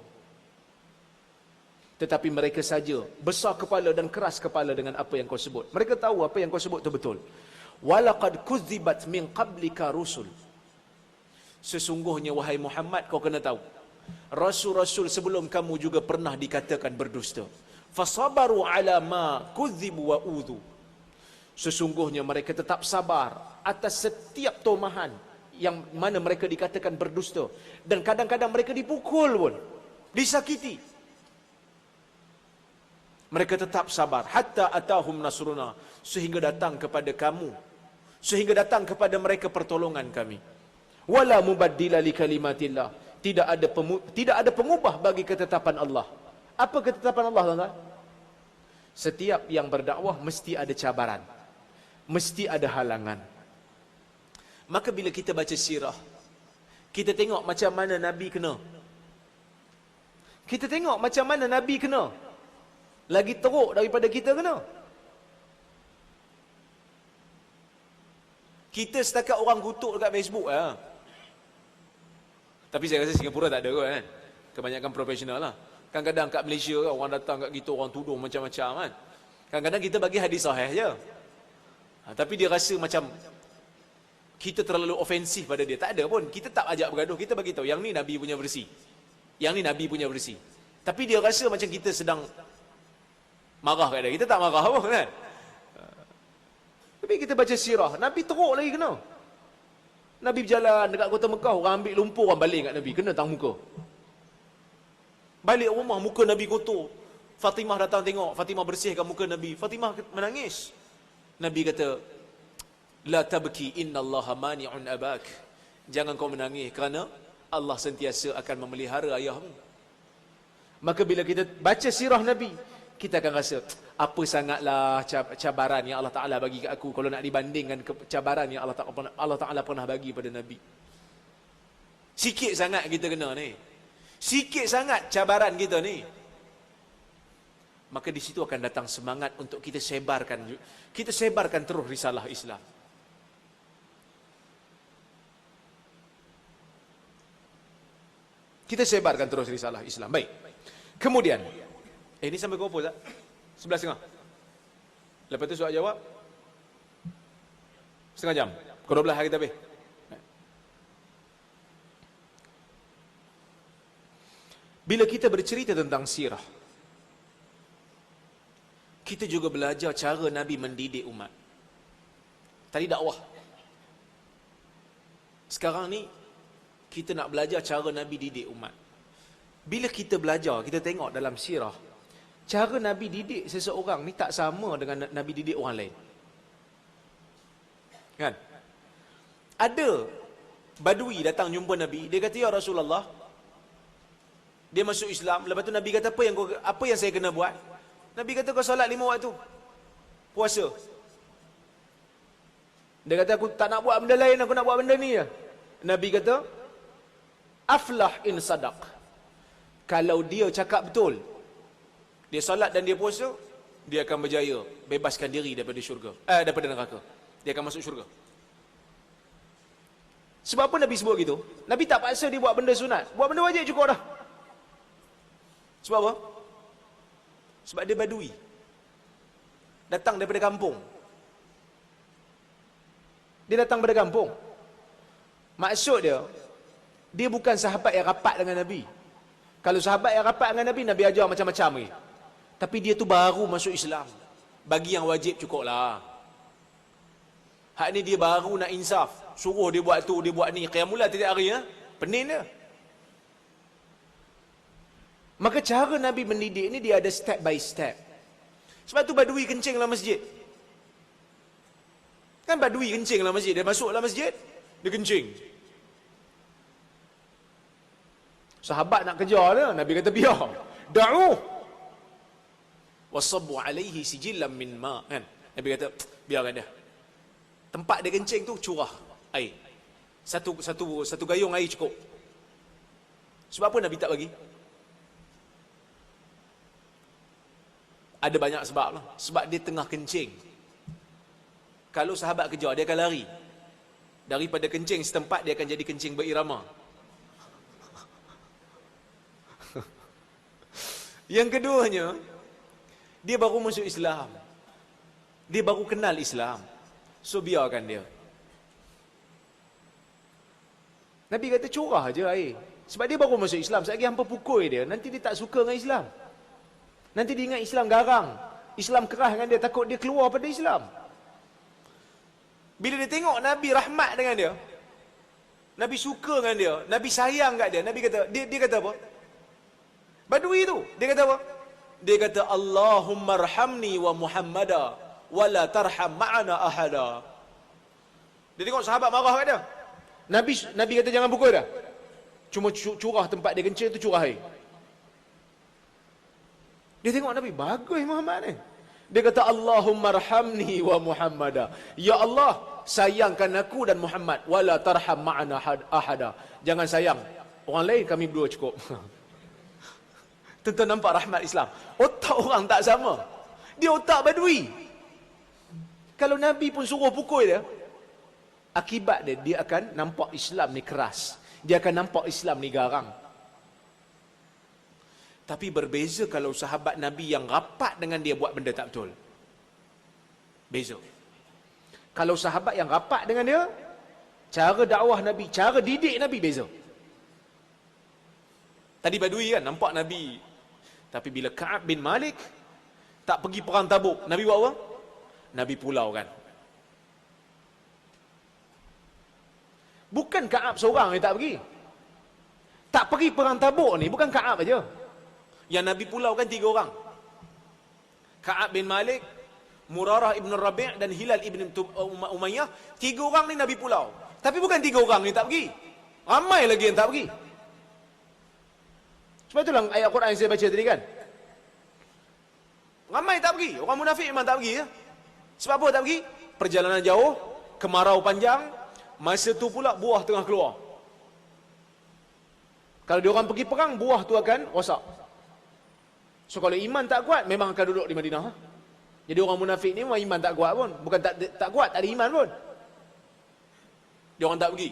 Tetapi mereka saja besar kepala dan keras kepala dengan apa yang kau sebut. Mereka tahu apa yang kau sebut itu betul. Walaqad kudzibat min qablika rusul. Sesungguhnya wahai Muhammad, kau kena tahu, rasul-rasul sebelum kamu juga pernah dikatakan berdusta. Fasabaru ala ma kudzibu wa udhu. Sesungguhnya mereka tetap sabar atas setiap tomahan yang mana mereka dikatakan berdusta, dan kadang-kadang mereka dipukul pun, disakiti. Mereka tetap sabar hatta atahum nasruna, sehingga datang kepada kamu, sehingga datang kepada mereka pertolongan kami. Wala mubaddila li kalimatillah. Tidak ada pengubah bagi ketetapan Allah. Apa ketetapan Allah, tuan-tuan? Setiap yang berdakwah mesti ada cabaran, mesti ada halangan. Maka bila kita baca sirah, kita tengok macam mana Nabi kena. Kita tengok macam mana Nabi kena. Lagi teruk daripada kita kena. Kita setakat orang kutuk dekat Facebook lah. Tapi saya rasa Singapura tak ada kot kan. Kebanyakan profesional lah. Kadang-kadang kat Malaysia kan, orang datang kat kita, orang tuduh macam-macam kan. Kadang-kadang kita bagi hadis sahih je. Tapi dia rasa macam kita terlalu ofensif pada dia. Tak ada pun. Kita tak ajak bergaduh. Kita bagi tahu yang ni Nabi punya versi. Yang ni Nabi punya versi. Tapi dia rasa macam kita sedang marah kat dia. Kita tak marah pun kan. Tapi kita baca sirah, Nabi teruk lagi kena. Nabi berjalan dekat kota Mekah, orang ambil lumpur, orang balik kat Nabi, kena tang muka. Balik rumah, muka Nabi kotor. Fatimah datang tengok, Fatimah bersihkan muka Nabi. Fatimah menangis. Nabi kata, la tabki innallaha mani'un abak. Jangan kau menangis kerana Allah sentiasa akan memelihara ayahmu. Maka bila kita baca sirah Nabi, kita akan rasa, apa sangatlah cabaran yang Allah Ta'ala bagi kat aku kalau nak dibandingkan cabaran yang Allah Ta'ala pernah bagi pada Nabi. Sikit sangat kita kena ni. Sikit sangat cabaran kita ni. Maka di situ akan datang semangat untuk kita sebarkan terus risalah Islam. Kita sebarkan terus risalah Islam. Baik. Kemudian, ini sampai berapa tak? 11.30. Lepas tu soal jawab setengah jam. Pukul 12 hari kita habis. Bila kita bercerita tentang sirah, kita juga belajar cara Nabi mendidik umat. Tadi dakwah. Sekarang ni kita nak belajar cara Nabi didik umat. Bila kita belajar, kita tengok dalam sirah, cara Nabi didik seseorang ni tak sama dengan Nabi didik orang lain. Kan? Ada Badui datang jumpa Nabi, dia kata, ya Rasulullah, dia masuk Islam. Lepas tu Nabi kata, apa yang saya kena buat? Nabi kata, kau solat 5 waktu, puasa. Dia kata, aku tak nak buat benda lain, aku nak buat benda ni je. Nabi kata, aflah in sadaq. Kalau dia cakap betul, dia solat dan dia puasa, dia akan berjaya bebaskan diri daripada syurga, daripada neraka. Dia akan masuk syurga. Sebab apa Nabi sebut gitu? Nabi tak paksa dia buat benda sunat. Buat benda wajib cukup dah. Sebab apa? Sebab dia badui. Datang daripada kampung. Dia datang daripada kampung. Maksud dia bukan sahabat yang rapat dengan Nabi. Kalau sahabat yang rapat dengan Nabi, Nabi ajar macam-macam ni. Tapi dia tu baru masuk Islam. Bagi yang wajib cukup lah. Hak ni dia baru nak insaf. Suruh dia buat tu, dia buat ni. Qiyamul Lail tiap hari, pening dia. Maka cara Nabi mendidik ni dia ada step by step. Sebab tu badui kencing dalam masjid. Kan badui kencing dalam masjid. Dia masuk dalam masjid, dia kencing. Sahabat nak kejar dia, Nabi kata biar. Da'u. Wasabbu alaihi sijillam min ma. Kan? Nabi kata, biarkan dia. Tempat dia kencing tu curah air. Satu gayung air cukup. Sebab apa Nabi tak bagi? Ada banyak sebab lah. Sebab dia tengah kencing. Kalau sahabat kejar, dia akan lari. Daripada kencing setempat, dia akan jadi kencing berirama. Yang keduanya, dia baru masuk Islam. Dia baru kenal Islam. So biarkan dia. Nabi kata curah je air. Sebab dia baru masuk Islam. Sekali hampa pukul dia, nanti dia tak suka dengan Islam. Nanti dia ingat Islam garang. Islam keras dengan dia, takut dia keluar pada Islam. Bila dia tengok Nabi rahmat dengan dia, Nabi suka dengan dia, Nabi sayang kat dia, Nabi kata, dia kata apa? Badui tu, dia kata apa? Dia kata, Allahumma arhamni wa Muhammada wa la tarham ma'ana ahada. Dia tengok sahabat marah kat dia. Nabi kata jangan pukul dah. Cuma curah tempat dia kencing tu, curah air. Dia tengok Nabi, bagus Muhammad ni. Dia kata, Allahumma arhamni wa Muhammada. Ya Allah, sayangkan aku dan Muhammad. Wala tarham ma'ana ahada. Jangan sayang orang lain, kami berdua cukup. Tentu nampak rahmat Islam. Otak orang tak sama. Dia otak badui. Kalau Nabi pun suruh pukul dia, akibat dia akan nampak Islam ni keras. Dia akan nampak Islam ni garang. Tapi berbeza kalau sahabat Nabi yang rapat dengan dia buat benda tak betul. Beza. Kalau sahabat yang rapat dengan dia, cara dakwah Nabi, cara didik Nabi beza. Tadi badui kan, nampak Nabi. Tapi bila Ka'ab bin Malik tak pergi perang Tabuk, Nabi buat apa? Nabi pulau kan. Bukan Ka'ab seorang yang tak pergi. Tak pergi perang Tabuk ni bukan Ka'ab aja. Yang Nabi pulau kan 3 orang. Ka'ab bin Malik, Murarah ibn Rabi' dan Hilal ibn Umayyah. 3 orang ni Nabi pulau. Tapi bukan 3 orang ni tak pergi. Ramai lagi yang tak pergi. Sebab itulah ayat Quran yang saya baca tadi kan. Ramai tak pergi. Orang munafik memang tak pergi ya. Sebab apa tak pergi? Perjalanan jauh, kemarau panjang, masa tu pula buah tengah keluar. Kalau dia orang pergi perang, buah tu akan rosak. So kalau iman tak kuat, memang akan duduk di Madinah. Jadi orang munafik ni memang iman tak kuat pun. Bukan tak kuat, tak ada iman pun. Dia orang tak pergi.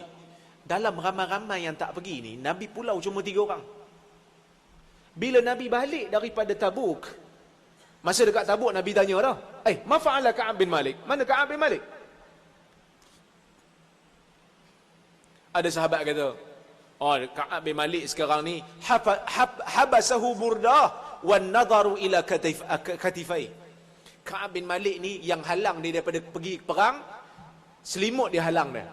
Dalam ramai-ramai yang tak pergi ni, Nabi pulau cuma 3 orang. Bila Nabi balik daripada Tabuk, masa dekat Tabuk Nabi tanya dah, ma fa'ala Ka'ab bin Malik? Mana Ka'ab bin Malik? Ada sahabat kata, Ka'ab bin Malik sekarang ni habasahu burdah wan nadaru ila katifai. Ka'ab bin Malik ni yang halang dia daripada pergi perang, selimut dia halang dia.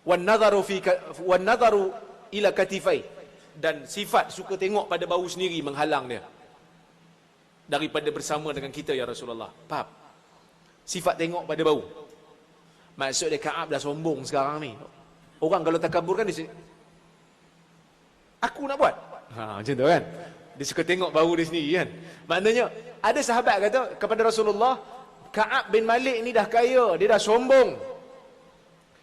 Wan nadaru ila katifai, dan sifat suka tengok pada bau sendiri menghalang dia daripada bersama dengan kita ya Rasulullah. Faham? Sifat tengok pada bau. Maksud dia Ka'ab dah sombong sekarang ni. Orang kalau takabur kan dia aku nak buat. Macam tu kan. Dia suka tengok bau dia sendiri kan. Maknanya ada sahabat kata kepada Rasulullah, Ka'ab bin Malik ni dah kaya, dia dah sombong.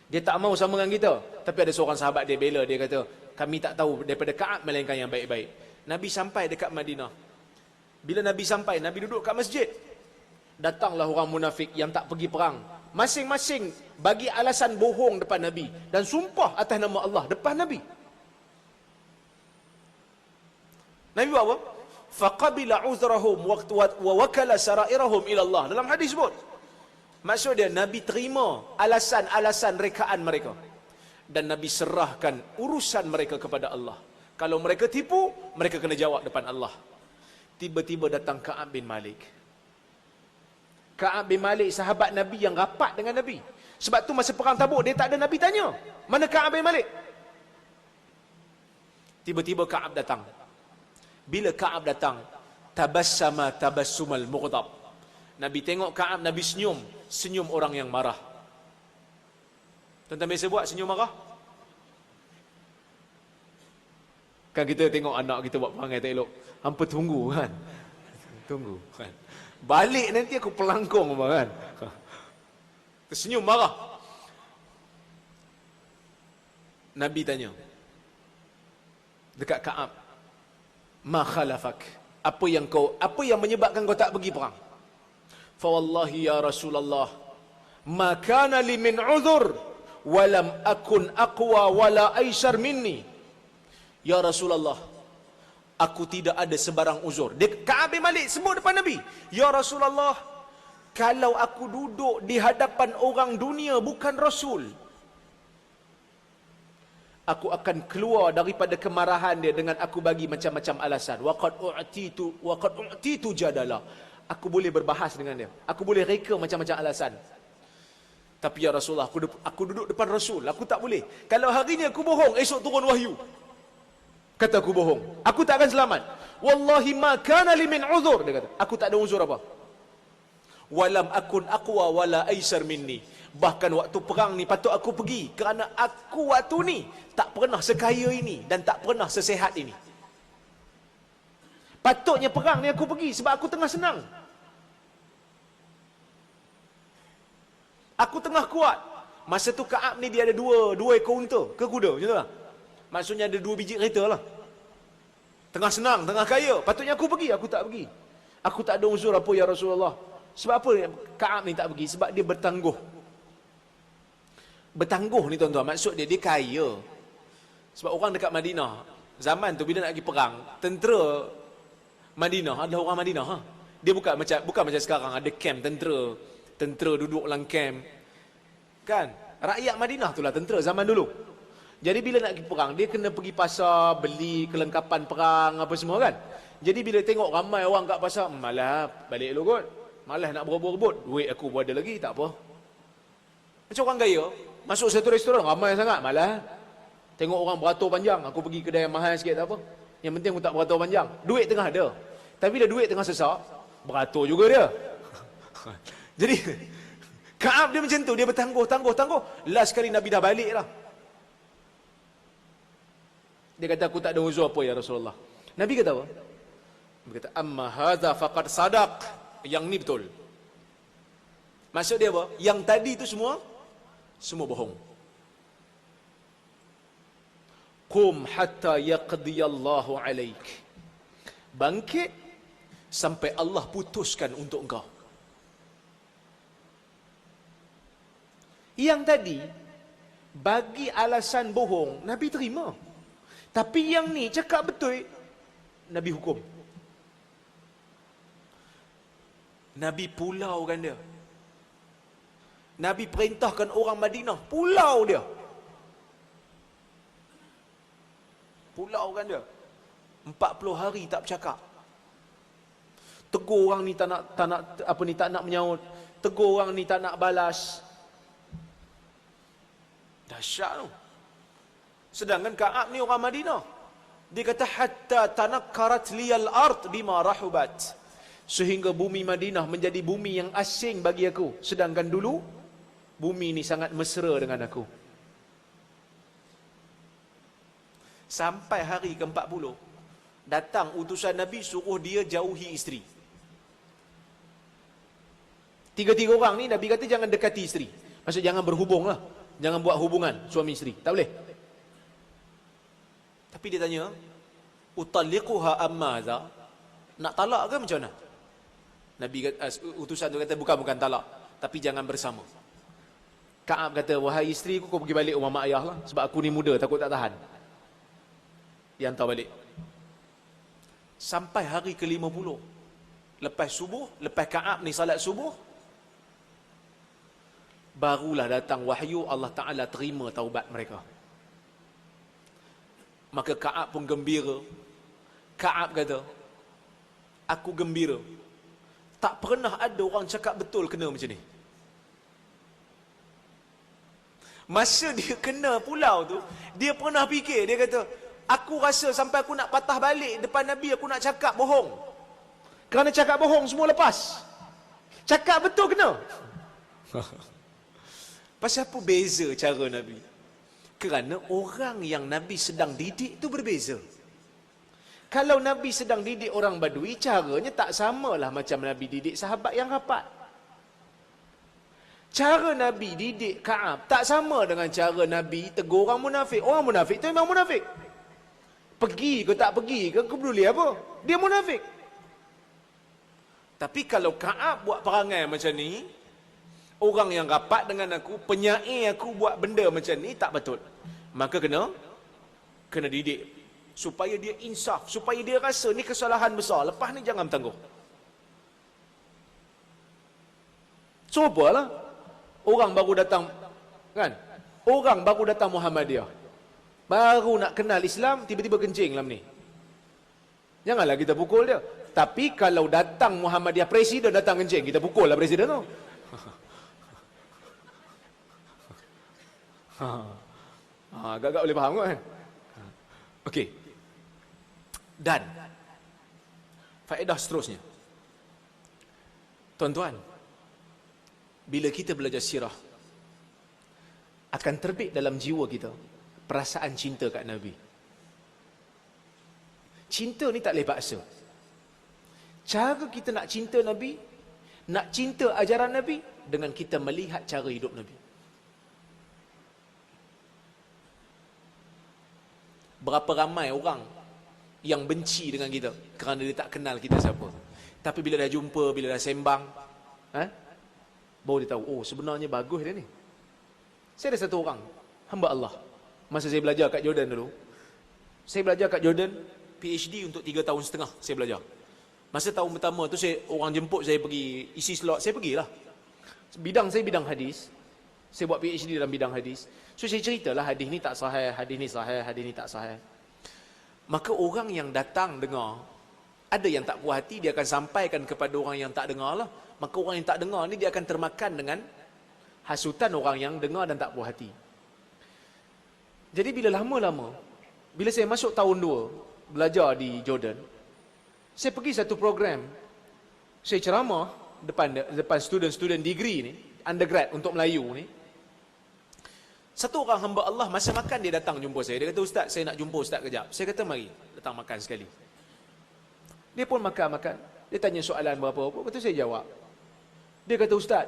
Dia tak mau sama dengan kita. Tapi ada seorang sahabat dia bela, dia kata, kami tak tahu daripada Ka'ab melainkan yang baik-baik. Nabi sampai dekat Madinah. Bila Nabi sampai, Nabi duduk kat masjid. Datanglah orang munafik yang tak pergi perang. Masing-masing bagi alasan bohong depan Nabi. Dan sumpah atas nama Allah depan Nabi. Nabi buat apa? Faqabila uzrahum wa wakala sarairahum ila Allah. Dalam hadis sebut. Maksud dia, Nabi terima alasan-alasan rekaan mereka. Dan Nabi serahkan urusan mereka kepada Allah. Kalau mereka tipu, mereka kena jawab depan Allah. Tiba-tiba datang Ka'ab bin Malik. Ka'ab bin Malik sahabat Nabi yang rapat dengan Nabi. Sebab tu masa perang Tabuk dia tak ada Nabi tanya, mana Ka'ab bin Malik? Tiba-tiba Ka'ab datang. Bila Ka'ab datang, tabassama tabassumal mughdab. Nabi tengok Ka'ab, Nabi senyum, senyum orang yang marah. Tuan-tuan biasa buat senyum marah? Kan kita tengok anak kita buat perangai tak elok, hampa tunggu kan. Tunggu kan. Balik nanti aku pelangkong apa kan. Tersenyum marah. Nabi tanya dekat Ka'ab, ma khalafak? Apa yang menyebabkan kau tak pergi perang? Fa wallahi ya Rasulullah, ma kana li min uzur wa lam akun aqwa wala aisar minni. Ya Rasulullah, aku tidak ada sebarang uzur. Dia Ka'ab bin Malik sebut depan Nabi, ya Rasulullah, kalau aku duduk di hadapan orang dunia bukan Rasul, aku akan keluar daripada kemarahan dia dengan aku bagi macam-macam alasan. Waqad u'titu jadala. Aku boleh berbahas dengan dia. Aku boleh reka macam-macam alasan. Tapi ya Rasulullah, aku duduk depan Rasul, aku tak boleh. Kalau hari ni aku bohong, esok turun wahyu kata aku bohong, aku tak akan selamat. Wallahi ma kana li min uzur, dia kata, aku tak ada uzur apa. Walam akun aqwa wala aisar minni. Bahkan waktu perang ni patut aku pergi, kerana aku waktu ni tak pernah sekaya ini dan tak pernah sesehat ini. Patutnya perang ni aku pergi sebab aku tengah senang. Aku tengah kuat. Masa tu Ka'ab ni dia ada dua ekor unta ke kuda, macam tu lah. Maksudnya ada 2 biji kereta lah. Tengah senang, tengah kaya. Patutnya aku pergi, aku tak pergi. Aku tak ada unsur apa ya Rasulullah. Sebab apa Ka'ab ni tak pergi? Sebab dia bertangguh. Bertangguh ni tuan-tuan, maksud dia kaya. Sebab orang dekat Madinah, zaman tu bila nak pergi perang, tentera Madinah adalah orang Madinah. Dia bukan macam sekarang ada camp tentera duduk dalam camp. Kan? Rakyat Madinah itulah tentera zaman dulu. Jadi bila nak pergi perang, dia kena pergi pasar, beli kelengkapan perang apa semua kan. Jadi bila tengok ramai orang kat pasar, malah balik dulu kot. Malah nak berebut-rebut. Duit aku pun ada lagi, tak apa. Macam orang kaya, masuk satu restoran, ramai sangat, malah tengok orang beratur panjang, aku pergi kedai yang mahal sikit tak apa. Yang penting aku tak beratur panjang. Duit tengah ada. Tapi bila duit tengah sesak, beratur juga dia. Jadi Ka'ab dia macam tu, dia bertangguh. Last kali Nabi dah balik lah. Dia kata aku tak ada uzur apa ya Rasulullah. Nabi kata apa? Nabi kata amma hadza faqad sadaq. Yang ni betul. Maksud dia apa? Yang tadi tu semua bohong. Qum hatta yaqdiyallahu alaik. Bangkit sampai Allah putuskan untuk engkau. Yang tadi bagi alasan bohong, Nabi terima. Tapi yang ni cakap betul, Nabi hukum. Nabi pulaukan dia. Nabi perintahkan orang Madinah pulau dia. Pulaukan dia. 40 hari tak bercakap. Tegur orang ni tak nak menyaut. Tegur orang ni tak nak balas. Dahsyat tu. Sedangkan Ka'ab ni orang Madinah. Dia kata hatta tanakkarat liyal ard bima rahubat. Sehingga bumi Madinah menjadi bumi yang asing bagi aku. Sedangkan dulu bumi ni sangat mesra dengan aku. Sampai hari ke-40 datang utusan Nabi suruh dia jauhi isteri. 3 orang ni Nabi kata jangan dekati isteri. Maksud jangan berhubung lah. Jangan buat hubungan suami isteri. Tak boleh. Tapi dia tanya, utalliquha ammaza? Nak talak ke macam mana? Nabi kata, utusan tu kata bukan talak, tapi jangan bersama. Ka'ab kata, wahai isteri aku, kau pergi balik rumah mak ayah lah, sebab aku ni muda, takut tak tahan. Dia hantar balik. Sampai hari ke-50, lepas subuh, lepas Ka'ab ni salat subuh, barulah datang wahyu Allah Ta'ala terima taubat mereka. Maka Ka'ab pun gembira. Ka'ab kata, aku gembira. Tak pernah ada orang cakap betul kena macam ni. Masa dia kena pulau tu, dia pernah fikir, dia kata, aku rasa sampai aku nak patah balik depan Nabi, aku nak cakap bohong. Kerana cakap bohong semua lepas. Cakap betul kena. Pasal apa beza cara Nabi? Kerana orang yang Nabi sedang didik tu berbeza. Kalau Nabi sedang didik orang Badui, caranya tak samalah macam Nabi didik sahabat yang rapat. Cara Nabi didik Ka'ab tak sama dengan cara Nabi tegur orang munafik. Orang munafik tu memang munafik. Pergi ke tak pergi ke, aku peduli apa? Dia munafik. Tapi kalau Ka'ab buat perangai macam ni, orang yang rapat dengan aku, penyair aku buat benda macam ni, tak betul. Maka kena didik. Supaya dia insaf, supaya dia rasa ni kesalahan besar. Lepas ni jangan bertangguh. Cubalah. Orang baru datang, kan? Orang baru datang Muhammadiyah. Baru nak kenal Islam, tiba-tiba kencing dalam ni. Janganlah kita pukul dia. Tapi kalau datang Muhammadiyah, presiden datang kencing, kita pukul lah presiden tu. Agak-agak boleh faham kan? Okey. Dan faedah seterusnya. Tuan-tuan, bila kita belajar sirah, akan terbit dalam jiwa kita perasaan cinta kat Nabi. Cinta ni tak boleh paksa. Cara kita nak cinta Nabi, nak cinta ajaran Nabi, dengan kita melihat cara hidup Nabi. Berapa ramai orang yang benci dengan kita kerana dia tak kenal kita siapa. Tapi bila dah jumpa, bila dah sembang, baru dia tahu, oh sebenarnya bagus dia ni. Saya ada satu orang, hamba Allah. Masa saya belajar kat Jordan dulu, saya belajar kat Jordan, PhD untuk 3 tahun setengah saya belajar. Masa tahun pertama tu orang jemput saya pergi isi slot, saya pergilah. Bidang saya bidang hadis. Saya buat PhD dalam bidang hadis. So saya ceritalah hadis ni tak sahih, hadis ni sahih, hadis ni tak sahih. Maka orang yang datang dengar, ada yang tak puas hati, dia akan sampaikan kepada orang yang tak dengar lah. Maka orang yang tak dengar ni dia akan termakan dengan hasutan orang yang dengar dan tak puas hati. Jadi bila lama-lama, bila saya masuk tahun 2 belajar di Jordan, saya pergi satu program, saya ceramah depan student-student degree ni, undergrad untuk Melayu ni. Satu orang hamba Allah masa makan dia datang jumpa saya. Dia kata, "Ustaz, saya nak jumpa Ustaz kejap." Saya kata, "Mari, datang makan sekali." Dia pun makan-makan. Dia tanya soalan berapa-apa, betul saya jawab. Dia kata, "Ustaz,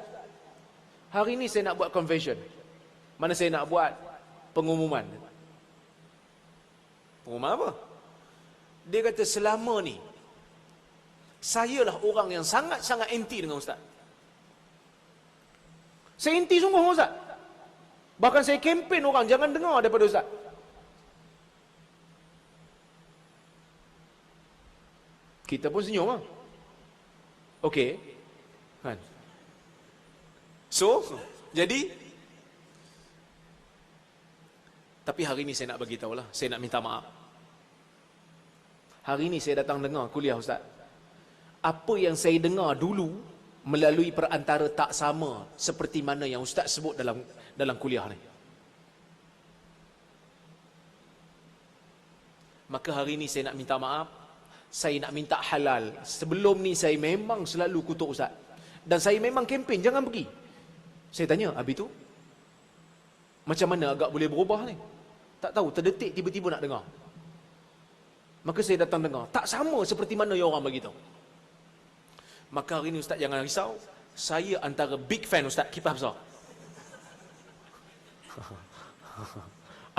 hari ni saya nak buat confession." Mana saya nak buat pengumuman. Pengumuman apa? Dia kata, "Selama ni sayalah orang yang sangat-sangat anti dengan Ustaz. Saya anti sungguh dengan Ustaz. Bahkan saya kempen orang jangan dengar daripada Ustaz." Kita pun senyum lah. Okey. Kan? So, jadi tapi hari ni saya nak bagi tahulah, saya nak minta maaf. Hari ni saya datang dengar kuliah Ustaz. Apa yang saya dengar dulu melalui perantara tak sama seperti mana yang Ustaz sebut dalam kuliah ni. Maka hari ni saya nak minta maaf. Saya nak minta halal. Sebelum ni saya memang selalu kutuk Ustaz. Dan saya memang kempen jangan pergi. Saya tanya, habis tu macam mana agak boleh berubah ni? Tak tahu, terdetik tiba-tiba nak dengar. Maka saya datang dengar. Tak sama seperti mana yang orang bagi tahu. Maka hari ni Ustaz jangan risau. Saya antara big fan Ustaz Kipas Besar.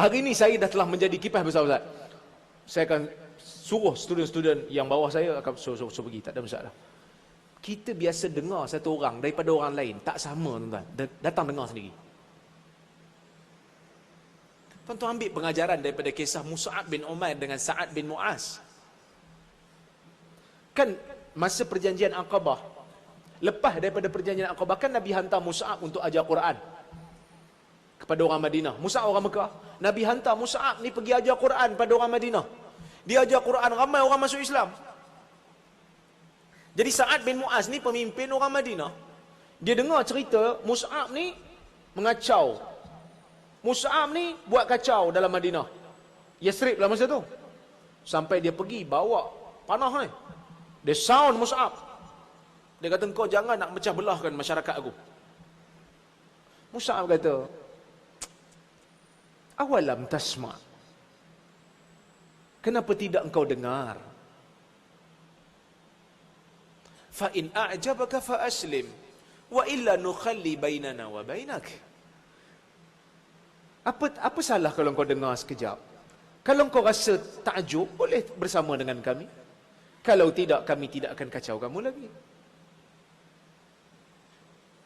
Hari ni saya dah telah menjadi Kipas Besar Ustaz. Saya akan suruh student-student yang bawah saya akan suruh pergi. Tak ada masalah. Kita biasa dengar satu orang daripada orang lain. Tak sama tuan-tuan. Datang dengar sendiri. Tuan-tuan ambil pengajaran daripada kisah Mus'ab bin Umair dengan Sa'ad bin Mu'az. Kan masa perjanjian Aqabah, lepas daripada perjanjian Aqabah, kan Nabi hantar Mus'ab untuk ajar Quran kepada orang Madinah. Mus'ab orang Mekah. Nabi hantar Mus'ab ni pergi ajar Quran pada orang Madinah. Dia ajar Quran, ramai orang masuk Islam. Jadi Sa'ad bin Mu'az ni pemimpin orang Madinah. Dia dengar cerita Mus'ab ni mengacau. Mus'ab ni buat kacau dalam Madinah. Yasrib lah masa tu. Sampai dia pergi bawa panah ni. Dia sound Mus'ab. Dia kata, "Engkau jangan nak mecah belahkan masyarakat aku." Mus'ab kata, "Awalam tasma'. Kenapa tidak engkau dengar? Fa in a'jabaka fa aslim wa illa nukhalli bainana wa bainak." Apa salah kalau engkau dengar sekejap? Kalau engkau rasa takjub, boleh bersama dengan kami. Kalau tidak, kami tidak akan kacau kamu lagi.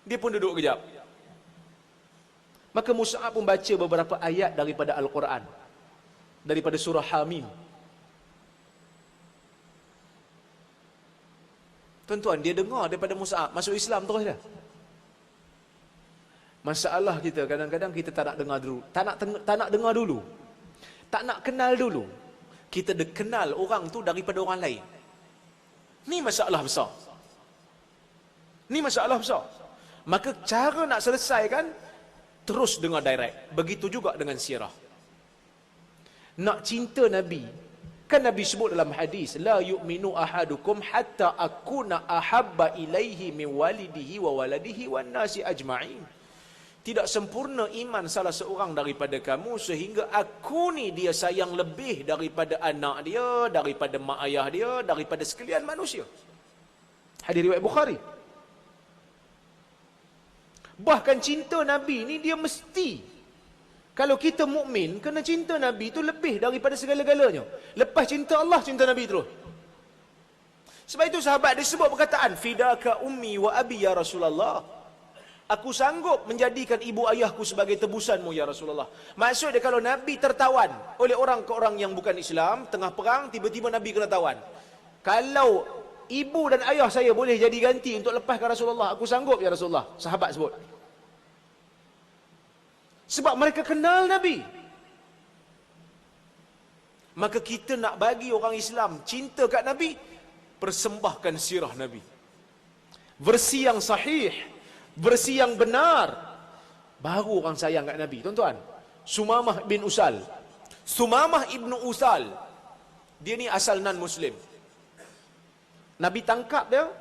Dia pun duduk kejap. Maka Mus'ab pun baca beberapa ayat daripada Al-Quran. Daripada surah Hamim. Tuan-tuan, dia dengar daripada Mus'ab. Masuk Islam terus dah. Masalah kita, kadang-kadang kita tak nak dengar dulu. Tak nak dengar dulu. Tak nak kenal dulu. Kita kenal orang tu daripada orang lain. Ni masalah besar. Ni masalah besar. Maka cara nak selesaikan, terus dengar direct. Begitu juga dengan sirah. Nak cinta Nabi. Kan Nabi sebut dalam hadis, "La yu'minu ahadukum hatta akuna ahabba ilaihi min walidihi wa waladihi wan nasi ajma'in." Tidak sempurna iman salah seorang daripada kamu sehingga aku ni dia sayang lebih daripada anak dia, daripada mak ayah dia, daripada sekalian manusia. Hadis riwayat Bukhari. Bahkan cinta Nabi ni dia mesti. Kalau kita mukmin, kena cinta Nabi tu lebih daripada segala-galanya. Lepas cinta Allah, cinta Nabi terus. Sebab itu sahabat disebut perkataan, fidaka ummi wa abi ya Rasulullah. Aku sanggup menjadikan ibu ayahku sebagai tebusanmu ya Rasulullah. Maksud dia kalau Nabi tertawan oleh orang ke orang yang bukan Islam, tengah perang, tiba-tiba Nabi kena tawan. Kalau ibu dan ayah saya boleh jadi ganti untuk lepaskan Rasulullah, aku sanggup ya Rasulullah. Sahabat sebut. Sebab mereka kenal Nabi. Maka kita nak bagi orang Islam cinta kat Nabi, persembahkan sirah Nabi. Versi yang sahih, versi yang benar, baru orang sayang kat Nabi. Tuan-tuan, Sumamah bin Usal. Sumamah ibnu Usal, dia ni asal non-Muslim. Nabi tangkap dia,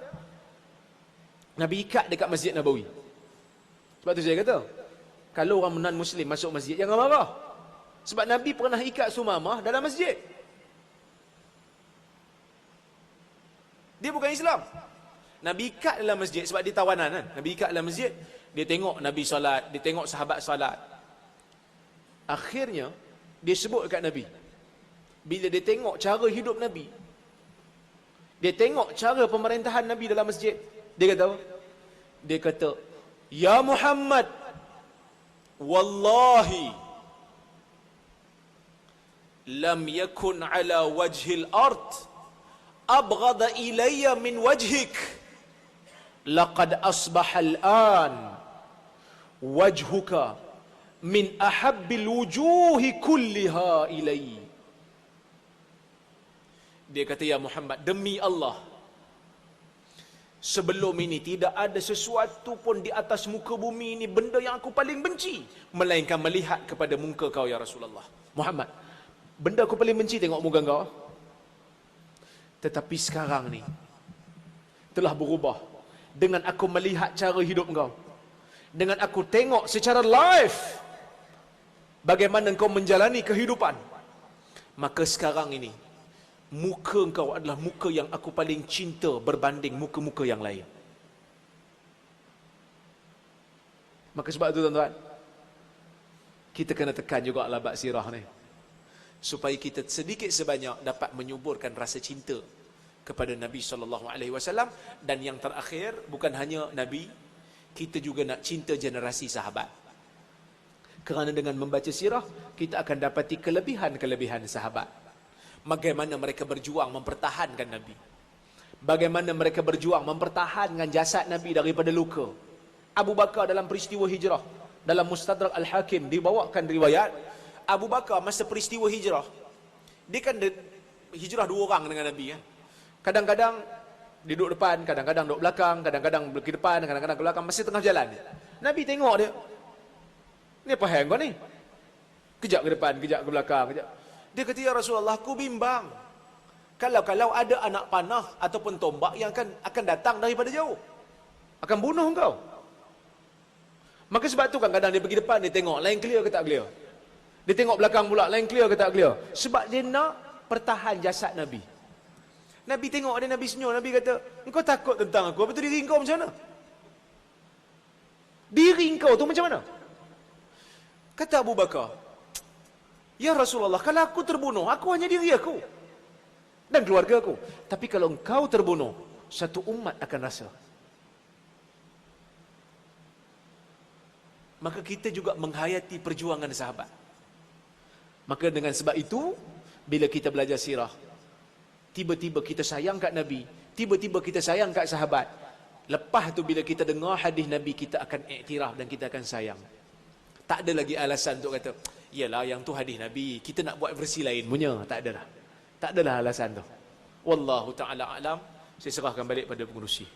Nabi ikat dekat Masjid Nabawi. Sebab tu saya kata, kalau orang non-Muslim masuk masjid, jangan marah. Sebab Nabi pernah ikat Sumamah dalam masjid. Dia bukan Islam. Nabi ikat dalam masjid sebab dia tawanan kan. Nabi ikat dalam masjid, dia tengok Nabi solat, dia tengok sahabat solat. Akhirnya, dia sebut dekat Nabi. Bila dia tengok cara hidup Nabi, dia tengok cara pemerintahan Nabi dalam masjid, dia kata apa? Dia kata, Ya Muhammad, wallahi lam yakun ala wajhil ard abghada ilayya min wajhik laqad asbaha al-an wajhuka min ahabbil wujuhi kulliha ilayya. Dia kata, ya Muhammad, demi Allah, sebelum ini tidak ada sesuatu pun di atas muka bumi ini benda yang aku paling benci melainkan melihat kepada muka kau ya Rasulullah. Muhammad, benda aku paling benci tengok muka kau. Tetapi sekarang ni telah berubah dengan aku melihat cara hidup kau, dengan aku tengok secara live bagaimana kau menjalani kehidupan. Maka sekarang ini muka engkau adalah muka yang aku paling cinta berbanding muka-muka yang lain. Maka sebab itu tuan-tuan, kita kena tekan juga labat sirah ni, supaya kita sedikit sebanyak dapat menyuburkan rasa cinta kepada Nabi SAW. Dan yang terakhir, bukan hanya Nabi, kita juga nak cinta generasi sahabat. Kerana dengan membaca sirah, kita akan dapati kelebihan-kelebihan sahabat. Bagaimana mereka berjuang mempertahankan Nabi. Bagaimana mereka berjuang mempertahankan jasad Nabi daripada luka. Abu Bakar dalam peristiwa hijrah, dalam Mustadrak Al-Hakim dibawakan riwayat, Abu Bakar masa peristiwa hijrah, dia kan hijrah 2 orang dengan Nabi kan. Kadang-kadang dia duduk depan, kadang-kadang duduk belakang, kadang-kadang ke depan, kadang-kadang ke belakang, masih tengah jalan. Nabi tengok dia, ni apa hang kau ni? Kejap ke depan, kejap ke belakang, kejap. Dia kata, ya Rasulullah, aku bimbang. Kalau ada anak panah ataupun tombak yang akan datang daripada jauh, akan bunuh engkau. Maka sebab tu kadang-kadang dia pergi depan, dia tengok, lain clear ke tak clear. Dia tengok belakang pula, lain clear ke tak clear. Sebab dia nak pertahan jasad Nabi. Nabi tengok dia, Nabi senyum, Nabi kata, engkau takut tentang aku, apa tu diri engkau macam mana? Diri engkau tu macam mana? Kata Abu Bakar, ya Rasulullah, kalau aku terbunuh, aku hanya diri aku dan keluarga aku. Tapi kalau engkau terbunuh, satu umat akan rasa. Maka kita juga menghayati perjuangan sahabat. Maka dengan sebab itu, bila kita belajar sirah, tiba-tiba kita sayang kat Nabi, tiba-tiba kita sayang kat sahabat. Lepas tu bila kita dengar hadis Nabi, kita akan iktiraf dan kita akan sayang. Tak ada lagi alasan untuk kata, yalah yang tu hadis Nabi, kita nak buat versi lain punya. Tak ada dah. Tak adalah alasan tu. Wallahu ta'ala alam. Saya serahkan balik pada pengurusi.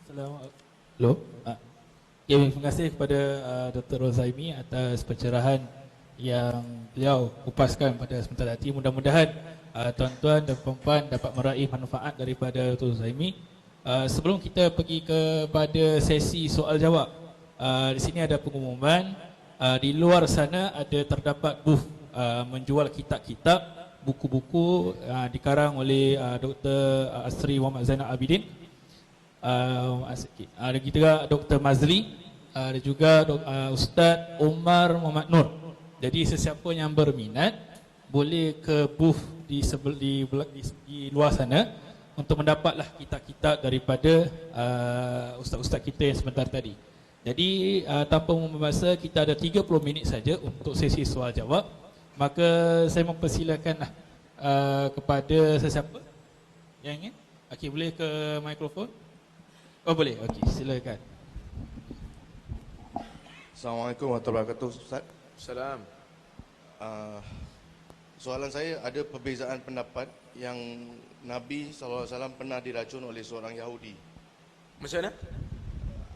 Assalamualaikum. Hello. Ya, terima kasih kepada Dr. Rozaimi atas pencerahan yang beliau kupaskan pada sebentar hati. Mudah-mudahan tuan-tuan dan puan-puan dapat meraih manfaat daripada Dr. Rozaimi. Sebelum kita pergi kepada sesi soal jawab, di sini ada pengumuman. Di luar sana ada terdapat booth menjual kitab-kitab. buku-buku dikarang oleh Dr. Asri Muhammad Zainal Abidin. Ada juga Dr. Mazli, ada juga Ustaz Umar Muhammad Nur. Jadi sesiapa yang berminat boleh ke booth di luar sana untuk mendapatlah kitab-kitab daripada ustaz-ustaz kita yang sebentar tadi. Jadi tanpa membuang masa, kita ada 30 minit saja untuk sesi soal jawab. Maka saya mempersilakanlah kepada sesiapa yang ingin. Okey, boleh ke mikrofon? Oh boleh. Okey, silakan. Assalamualaikum warahmatullahi wabarakatuh, Ustaz. Salam. Soalan saya, ada perbezaan pendapat yang Nabi SAW pernah diracun oleh seorang Yahudi. Macam mana?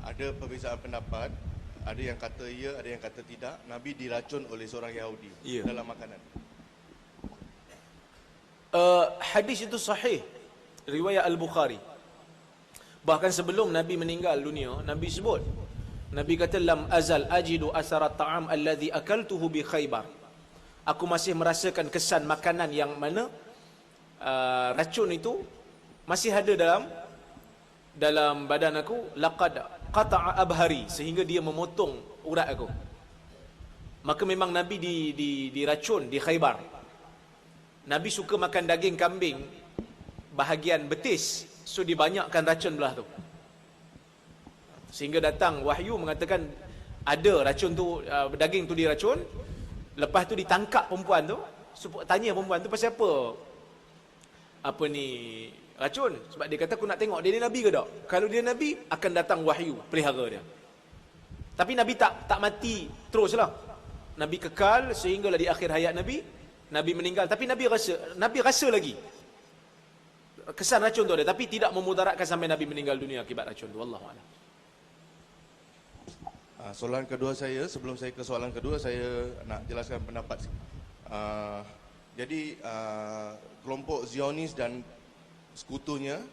Ada perbezaan pendapat, ada yang kata ya, ada yang kata tidak. Nabi diracun oleh seorang Yahudi dalam makanan. Hadis itu sahih, riwayat Al-Bukhari. Bahkan sebelum Nabi meninggal dunia, Nabi sebut, Nabi kata, lam azal ajidu asara ta'am alladhi akaltuhu bi Khaybar. Aku masih merasakan kesan makanan yang mana racun itu masih ada dalam badan aku. Laqad qata'a abhari, sehingga dia memotong urat aku. Maka memang Nabi diracun di Khaybar. Nabi suka makan daging kambing bahagian betis, so dibanyakkan racun belah tu. Sehingga datang wahyu mengatakan ada racun tu, daging tu diracun. Lepas tu ditangkap perempuan tu, tanya perempuan tu pasal apa ni racun. Sebab dia kata, aku nak tengok dia ni Nabi ke tak. Kalau dia Nabi, akan datang wahyu pelihara dia. Tapi Nabi tak mati teruslah. Nabi kekal sehinggalah di akhir hayat Nabi meninggal. Tapi Nabi rasa lagi kesan racun tu ada, tapi tidak memudaratkan sampai Nabi meninggal dunia akibat racun tu. Wallahu a'lam. Soalan kedua saya, sebelum saya ke soalan kedua, saya nak jelaskan pendapat. Jadi kelompok Zionis dan sekutunya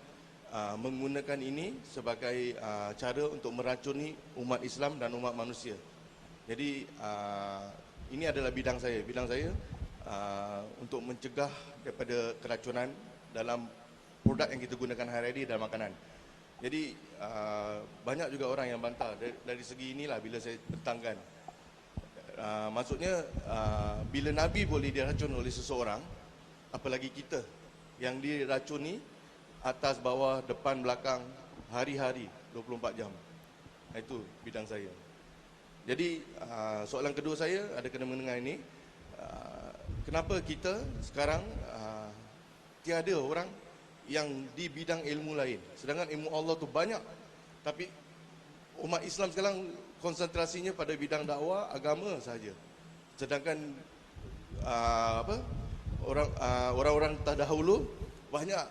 menggunakan ini sebagai cara untuk meracuni umat Islam dan umat manusia. Jadi ini adalah bidang saya. Bidang saya untuk mencegah daripada keracunan dalam produk yang kita gunakan hari-hari dalam makanan. Jadi banyak juga orang yang bantah dari segi inilah bila saya bertangkan. Maksudnya bila Nabi boleh diracun oleh seseorang, apalagi kita yang diracuni atas, bawah, depan, belakang, hari-hari, 24 jam. Itu bidang saya. Jadi soalan kedua saya ada kena mengenai ini. Kenapa kita sekarang tiada orang yang di bidang ilmu lain, sedangkan ilmu Allah tu banyak, tapi umat Islam sekarang konsentrasinya pada bidang dakwah agama saja. Sedangkan orang-orang terdahulu banyak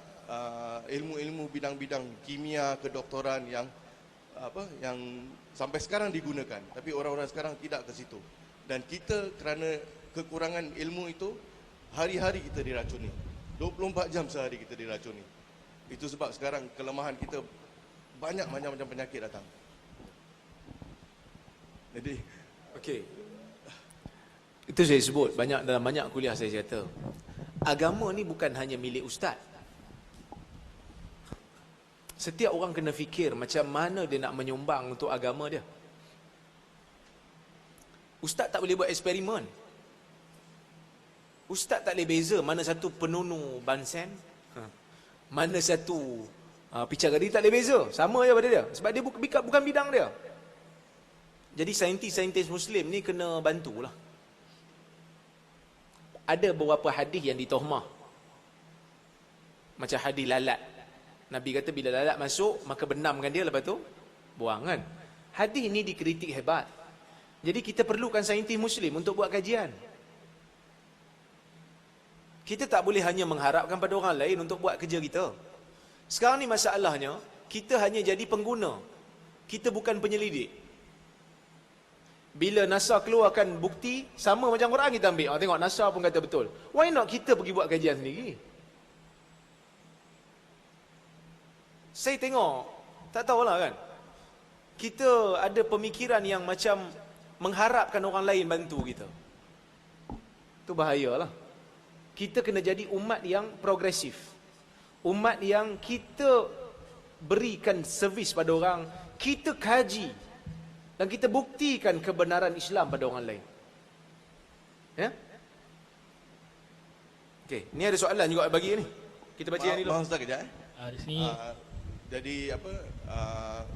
ilmu-ilmu bidang-bidang kimia, kedoktoran yang sampai sekarang digunakan, tapi orang-orang sekarang tidak ke situ. Dan kita kerana kekurangan ilmu itu, hari-hari kita diracuni. 24 jam sehari kita diracuni. Itu sebab sekarang kelemahan kita, banyak macam-macam penyakit datang. Jadi, okey. Itu saya sebut dalam banyak kuliah saya kata, agama ni bukan hanya milik ustaz. Setiap orang kena fikir macam mana dia nak menyumbang untuk agama dia. Ustaz tak boleh buat eksperimen. Ustaz tak boleh beza mana satu penunu bansen, mana satu picagadi, tak boleh beza. Sama je pada dia. Sebab dia bukan bidang dia. Jadi saintis-saintis Muslim ni kena bantulah. Ada beberapa hadis yang ditohmah. Macam hadis lalat. Nabi kata bila lalat masuk, maka benamkan dia, lepas tu buang kan. Hadis ni dikritik hebat. Jadi kita perlukan saintis Muslim untuk buat kajian. Kita tak boleh hanya mengharapkan pada orang lain untuk buat kerja kita. Sekarang ni masalahnya, kita hanya jadi pengguna. Kita bukan penyelidik. Bila NASA keluarkan bukti, sama macam Quran kita ambil. Tengok NASA pun kata betul. Why not kita pergi buat kajian sendiri? Saya tengok, tak tahulah kan. Kita ada pemikiran yang macam mengharapkan orang lain bantu kita. Itu bahayalah. kita kena jadi umat yang progresif. Umat yang kita berikan servis pada orang, kita kaji dan kita buktikan kebenaran Islam pada orang lain. Ya? Okey, ni ada soalan juga bagi ni. Kita baca yang ni dulu. Maaf Ustaz kejap Di sini Jadi apa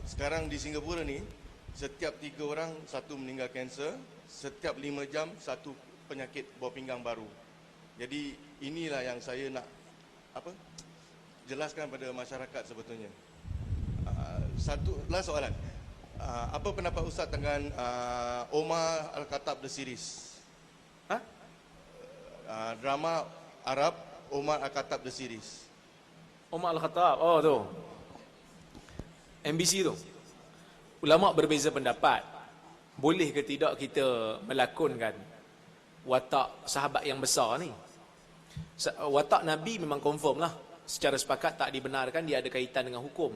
sekarang di Singapura ni setiap 3 orang satu meninggal kanser, setiap 5 jam satu penyakit buah pinggang baru. Jadi inilah yang saya nak apa jelaskan pada masyarakat sebetulnya. Satu last soalan. Apa pendapat Ustaz dengan Omar Al-Khattab The Series? Ha? Drama Arab Omar Al-Khattab The Series. Umar Al-Khattab, oh tu. MBC tu. Ulama berbeza pendapat. Boleh ke tidak kita melakonkan watak sahabat yang besar ni? Watak Nabi memang confirm lah. Secara sepakat tak dibenarkan, dia ada kaitan dengan hukum.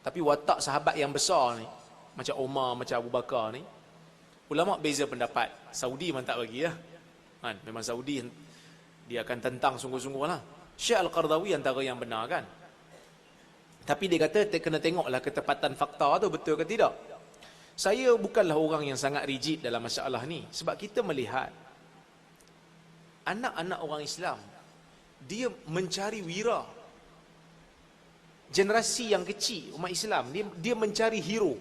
Tapi watak sahabat yang besar ni, macam Umar, macam Abu Bakar ni, ulama beza pendapat. Saudi memang tak bagi lah. Kan? Memang Saudi dia akan tentang sungguh-sungguh lah. Syekh Al-Qardawi antara yang benar kan. Tapi dia kata kena tengoklah ketepatan fakta tu betul ke tidak. Saya bukanlah orang yang sangat rigid dalam masalah ni. Sebab kita melihat anak-anak orang Islam, dia mencari wira. Generasi yang kecil umat Islam, dia mencari hero.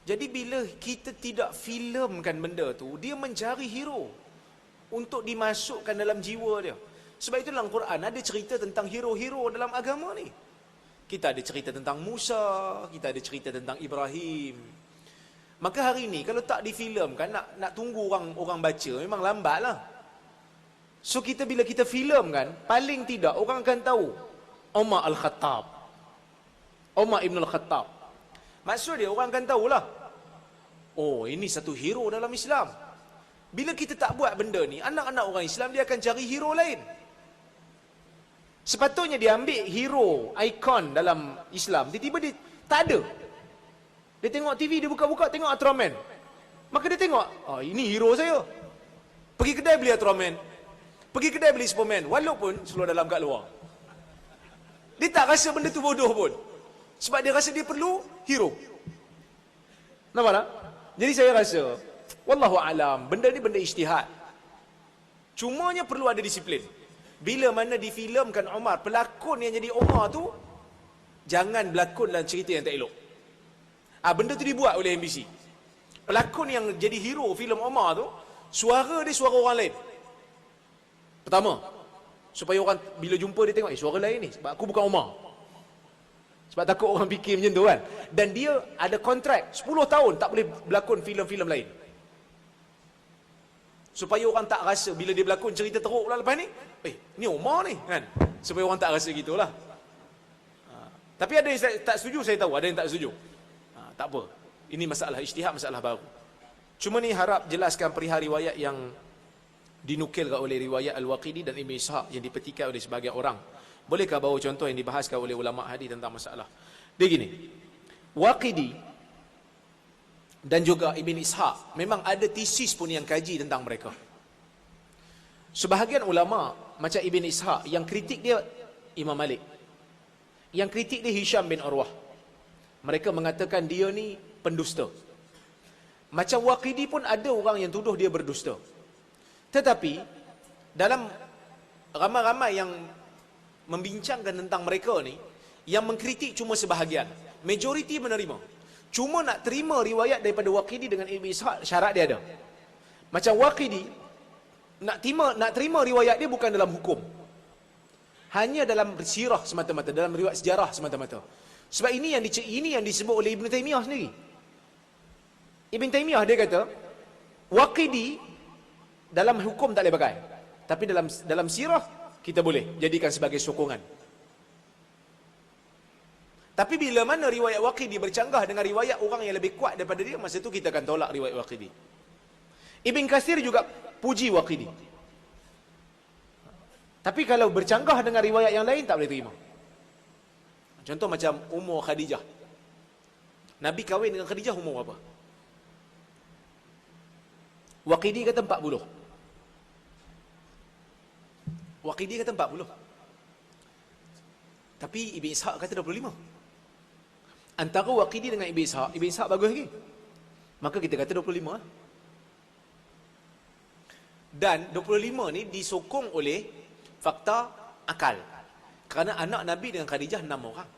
Jadi bila kita tidak filmkan benda tu, dia mencari hero untuk dimasukkan dalam jiwa dia. Sebab itu dalam Quran ada cerita tentang hero-hero dalam agama ni. Kita ada cerita tentang Musa, kita ada cerita tentang Ibrahim. Maka hari ni kalau tak difilmkan, nak tunggu orang baca memang lambatlah. So bila kita filmkan, paling tidak orang akan tahu Umar Al-Khattab, Umar Ibn Al-Khattab. Maksud dia orang akan tahulah, oh ini satu hero dalam Islam. Bila kita tak buat benda ni, anak-anak orang Islam dia akan cari hero lain. Sepatutnya dia ambil hero, ikon dalam Islam, tiba-tiba dia tak ada. Dia tengok TV, dia buka-buka tengok Ultraman. Maka dia tengok, oh ini hero saya. Pergi kedai beli Ultraman, pergi kedai beli Superman, walaupun seluar dalam kat luar. Dia tak rasa benda tu bodoh pun. Sebab dia rasa dia perlu hero. Nampak tak? Jadi saya rasa, wallahu alam, benda ni benda ijtihad. Cumanya perlu ada disiplin. Bila mana difilmkan Umar, pelakon yang jadi Umar tu jangan berlakon dalam cerita yang tak elok. Benda tu dibuat oleh MBC. Pelakon yang jadi hero filem Umar tu, suara dia suara orang lain. Pertama, supaya orang bila jumpa dia tengok, suara lain ni, sebab aku bukan Umar. Sebab takut orang fikir macam tu kan. Dan dia ada kontrak 10 tahun tak boleh berlakon filem-filem lain. Supaya orang tak rasa bila dia berlakon cerita teruk pula lepas ni, ni Umar ni kan. Supaya orang tak rasa gitulah. Tapi ada yang tak setuju, saya tahu ada yang tak setuju. Tak apa. Ini masalah ijtihad, masalah baru. Cuma ni harap jelaskan perihal riwayat yang dinukilkan oleh riwayat Al-Waqidi dan Ibn Ishaq yang dipetikan oleh sebagian orang. Bolehkah bawa contoh yang dibahaskan oleh ulama hadis tentang masalah? Dia gini. Waqidi dan juga Ibn Ishaq memang ada tesis pun yang kaji tentang mereka. Sebahagian ulama macam Ibn Ishaq yang kritik dia Imam Malik, yang kritik dia Hisham bin Urwah. Mereka mengatakan dia ni pendusta. Macam Waqidi pun ada orang yang tuduh dia berdusta. Tetapi dalam ramai-ramai yang membincangkan tentang mereka ni, yang mengkritik cuma sebahagian. Majoriti menerima. Cuma nak terima riwayat daripada Waqidi dengan Ibn Ishaq, syarat dia ada. Macam Waqidi nak terima riwayat dia bukan dalam hukum, hanya dalam sirah semata-mata, dalam riwayat sejarah semata-mata. Sebab ini yang disebut oleh Ibn Taymiyah sendiri. Ibn Taymiyah dia kata Waqidi dalam hukum tak boleh pakai, tapi dalam sirah kita boleh jadikan sebagai sokongan. Tapi bila mana riwayat Waqidi bercanggah dengan riwayat orang yang lebih kuat daripada dia, masa tu kita akan tolak riwayat Waqidi. Ibn Katsir juga puji Waqidi. Tapi kalau bercanggah dengan riwayat yang lain tak boleh terima. Contoh macam umur Khadijah. Nabi kahwin dengan Khadijah umur berapa? Waqidi kata 40. Waqidi kata 40. Tapi Ibn Ishaq kata 25. Antara Waqidi dengan Ibn Ishaq bagus lagi. Maka kita kata 25 lah. Dan 25 ni disokong oleh fakta akal. Kerana anak Nabi dengan Khadijah 6 orang.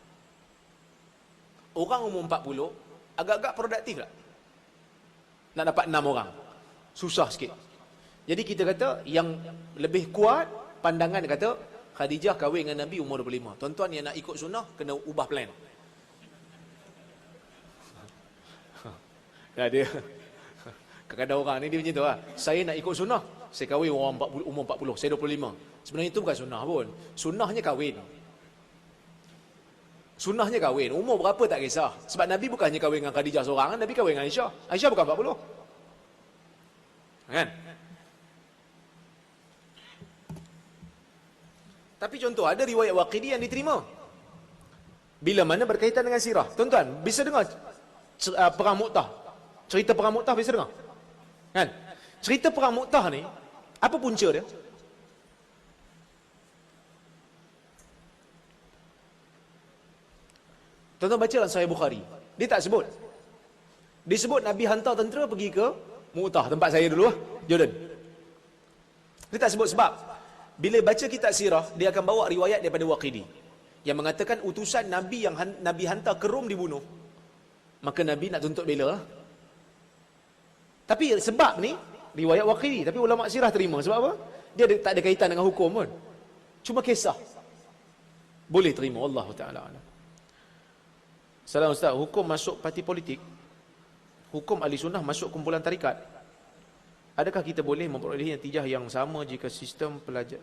Orang umur 40, agak-agak produktif tak? Nak dapat 6 orang. Susah sikit. Jadi kita kata yang lebih kuat pandangan kata Khadijah kahwin dengan Nabi umur 25. Tuan-tuan yang nak ikut sunnah kena ubah plan. Dah dia. Kadang-kadang orang ni dia macam tu lah. Saya nak ikut sunnah, saya kahwin orang 40, umur 40, saya 25. Sebenarnya itu bukan sunnah pun. Sunnahnya kahwin. Sunnahnya kahwin. Umur berapa tak kisah. Sebab Nabi bukan hanya kahwin dengan Khadijah seorang, Nabi kahwin dengan Aisyah. Aisyah bukan 40. Kan? Tapi contoh, ada riwayat Waqidi yang diterima. Bila mana berkaitan dengan sirah. Tuan-tuan, bisa dengar Perang Mu'tah. Cerita Perang Mu'tah bisa dengar? Kan? Cerita Perang Mu'tah ni, apa punca dia? Tuan-tuan baca dalam Sahih Bukhari. Dia tak sebut. Dia sebut Nabi hantar tentera pergi ke Mu'tah, tempat saya dulu lah, Jordan. Dia tak sebut sebab. Bila baca kitab sirah, dia akan bawa riwayat daripada Waqidi yang mengatakan utusan Nabi yang Nabi hantar ke Rom dibunuh. Maka Nabi nak tuntut bela lah. Tapi sebab ni riwayat Waqidi, tapi ulama sirah terima. Sebab apa? Dia tak ada kaitan dengan hukum pun. Cuma kisah. Boleh terima, Allah Ta'ala. Salam Ustaz, hukum masuk parti politik, hukum ahli sunnah masuk kumpulan tarikat, adakah kita boleh memperoleh natijah yang sama jika sistem penanya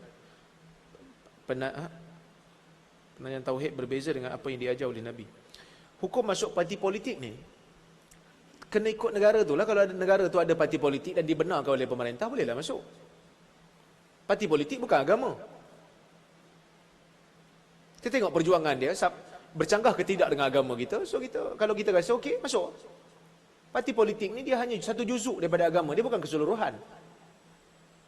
tauhid berbeza dengan apa yang diajar oleh Nabi? Hukum masuk parti politik ni kena ikut negara tu lah. Kalau ada negara tu ada parti politik dan dibenarkan oleh pemerintah, bolehlah masuk. Parti politik bukan agama. Kita tengok perjuangan dia bercanggah ke tidak dengan agama kita. So kita, kalau kita rasa okey, masuk. Parti politik ni dia hanya satu juzuk daripada agama, dia bukan keseluruhan.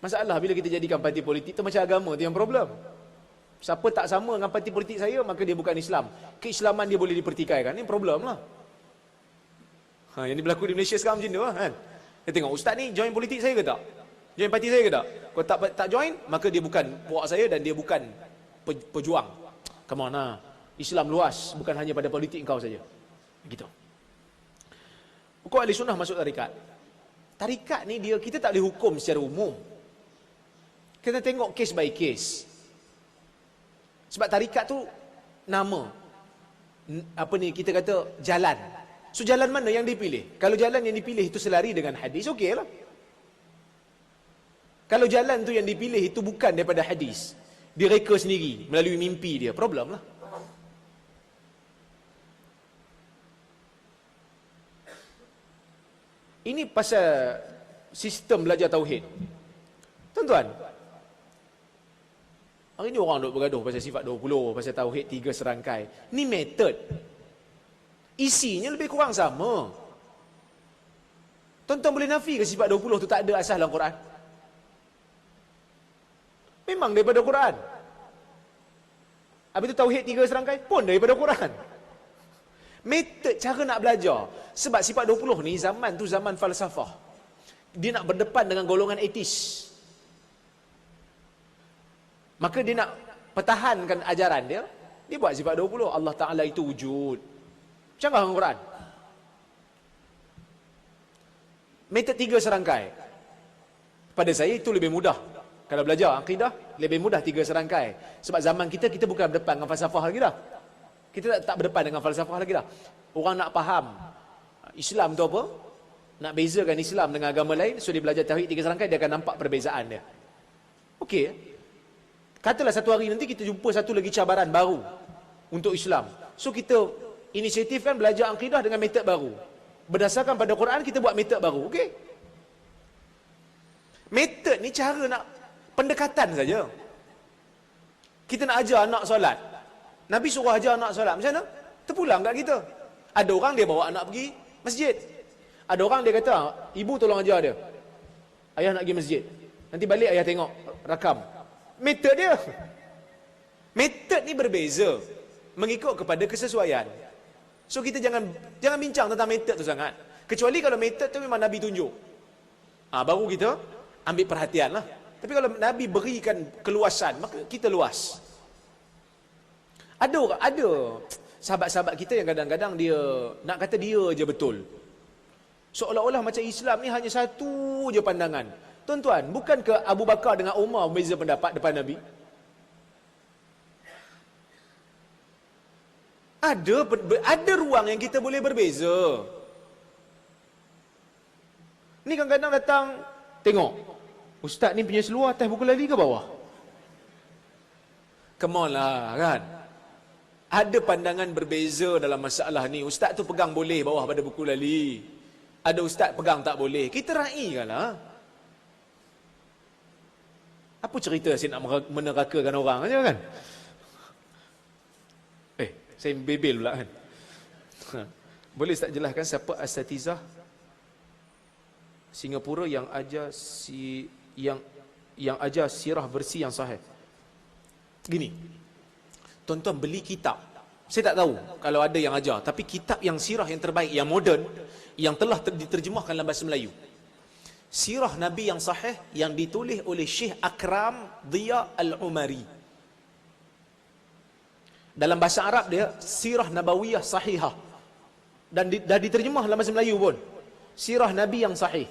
Masalah bila kita jadikan parti politik tu macam agama, tu yang problem. Siapa tak sama dengan parti politik saya, maka dia bukan Islam. Keislaman dia boleh dipertikaikan, ni problem lah. Yang ni berlaku di Malaysia sekarang macam tu lah kan. Dia tengok, ustaz ni join politik saya ke tak? Join parti saya ke tak? Kalau tak join, maka dia bukan puak saya dan dia bukan pejuang. Come on lah. Islam luas, bukan hanya pada politik engkau saja. Begitu. Hukum ahli sunnah masuk tarikat. Tarikat ni dia, kita tak boleh hukum secara umum. Kita tengok case by case. Sebab tarikat tu nama. Apa ni kita kata jalan. So jalan mana yang dipilih? Kalau jalan yang dipilih itu selari dengan hadis, okey lah. Kalau jalan tu yang dipilih itu bukan daripada hadis, direka sendiri melalui mimpi dia, problem lah. Ini pasal sistem belajar tauhid. Tuan-tuan, hari ni orang duk bergaduh pasal sifat 20, pasal tauhid 3 serangkai. Ni metod. Isinya lebih kurang sama. Tuan-tuan boleh nafi ke sifat 20 tu tak ada asas dalam Quran? Memang daripada Quran. Habis tu tauhid 3 serangkai pun daripada Quran. Metod cara nak belajar. Sebab sifat 20 ni zaman tu zaman falsafah. Dia nak berdepan dengan golongan etis. Maka dia nak pertahankan ajaran dia. Dia buat sifat 20. Allah Ta'ala itu wujud. Canggah dengan Quran. Metod 3 serangkai. Pada saya itu lebih mudah. Kalau belajar akidah, lebih mudah 3 serangkai. Sebab zaman kita bukan berdepan dengan falsafah lagi dah. Kita tak berdepan dengan falsafah lagi dah. Orang nak faham Islam tu apa, nak bezakan Islam dengan agama lain, so dia belajar tauhid 3 serangkai, dia akan nampak perbezaan dia. Okey. Katalah satu hari nanti kita jumpa satu lagi cabaran baru untuk Islam. So kita inisiatifkan belajar akidah dengan metod baru. Berdasarkan pada Quran, kita buat metod baru. Okey. Metod ni cara nak pendekatan saja. Kita nak ajar anak solat. Nabi suruh ajar anak solat. Macam mana? Terpulang kat kita. Ada orang dia bawa anak pergi masjid. Ada orang dia kata, ibu tolong ajar dia. Ayah nak pergi masjid. Nanti balik ayah tengok rakam. Metod dia. Metod ni berbeza mengikut kepada kesesuaian. So kita jangan bincang tentang metod tu sangat. Kecuali kalau metod tu memang Nabi tunjuk. Baru kita ambil perhatian lah. Tapi kalau Nabi berikan keluasan, maka kita luas. Ada sahabat-sahabat kita yang kadang-kadang dia nak kata dia je betul. Seolah-olah macam Islam ni hanya satu je pandangan. Tuan-tuan, bukan ke Abu Bakar dengan Umar berbeza pendapat depan Nabi? Ada ruang yang kita boleh berbeza. Ni kadang-kadang datang, tengok, ustaz ni punya seluar atas buku lali ke bawah? Come on lah, kan? Ada pandangan berbeza dalam masalah ni. Ustaz tu pegang boleh bawah pada buku lali. Ada ustaz pegang tak boleh. Kita raikan lah. Apa cerita saya nak menerakakan orang aja kan? Saya bebel pula kan. Boleh tak jelaskan siapa asatizah Singapura yang ajar yang ajar sirah bersih yang sahih? Gini. Tuan-tuan beli kitab. Saya tak tahu kalau ada yang ajar, tapi kitab yang sirah yang terbaik, yang moden, yang telah diterjemahkan dalam bahasa Melayu. Sirah Nabi yang sahih yang ditulis oleh Syekh Akram Dhiya Al-Umari. Dalam bahasa Arab dia Sirah Nabawiyah Sahihah. Dan dah diterjemah dalam bahasa Melayu pun. Sirah Nabi yang sahih.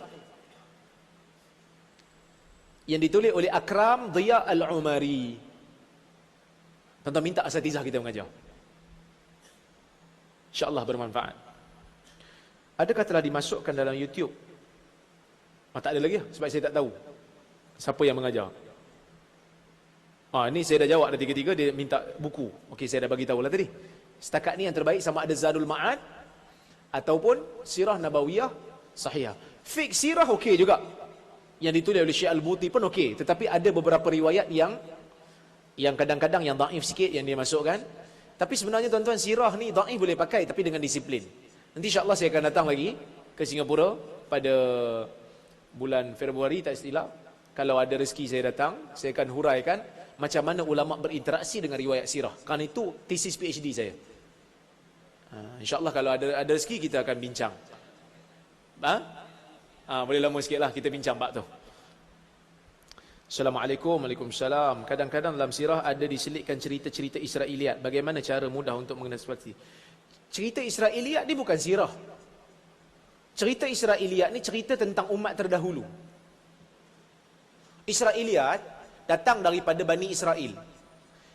Yang ditulis oleh Akram Dhiya Al-Umari. Tuan-tuan minta asatizah kita mengajar. InsyaAllah bermanfaat. Adakah telah dimasukkan dalam YouTube? Tak ada lagi lah, sebab saya tak tahu siapa yang mengajar. Ini saya dah jawab dah tiga-tiga, dia minta buku. Okey, saya dah bagi tahu lah tadi. Setakat ni yang terbaik sama ada Zadul Ma'ad ataupun Sirah Nabawiyah Sahihah. Fiqh sirah okey juga. Yang ditulis oleh Syekh Al-Buti pun okey, tetapi ada beberapa riwayat yang kadang-kadang yang dhaif sikit yang dia masukkan. Tapi sebenarnya tuan-tuan, sirah ni dhaif boleh pakai tapi dengan disiplin. Nanti insya-Allah saya akan datang lagi ke Singapura pada bulan Februari tak silap. Kalau ada rezeki saya datang, saya akan huraikan macam mana ulama berinteraksi dengan riwayat sirah. Kerana itu tesis PhD saya. InsyaAllah kalau ada rezeki kita akan bincang. Boleh lama sikit lah kita bincang bab tu. Assalamualaikum. Waalaikumsalam. Kadang-kadang dalam sirah ada diselitkan cerita-cerita Israiliyat. Bagaimana cara mudah untuk mengenal seperti cerita Israiliyat ni bukan sirah. Cerita Israiliyat ni cerita tentang umat terdahulu. Israiliyat datang daripada Bani Israel,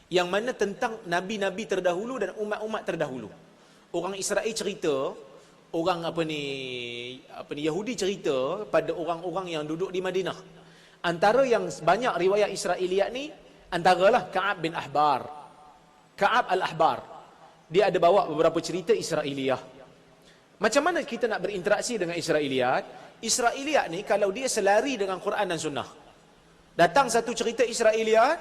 yang mana tentang nabi-nabi terdahulu dan umat-umat terdahulu. Orang Israel cerita, orang Yahudi cerita pada orang-orang yang duduk di Madinah. Antara yang banyak riwayat Israiliyat ni, antaralah Ka'ab bin Ahbar. Ka'ab al-Ahbar. Dia ada bawa beberapa cerita Israiliyah. Macam mana kita nak berinteraksi dengan Israiliyat? Israiliyat ni kalau dia selari dengan Quran dan Sunnah. Datang satu cerita Israiliyat,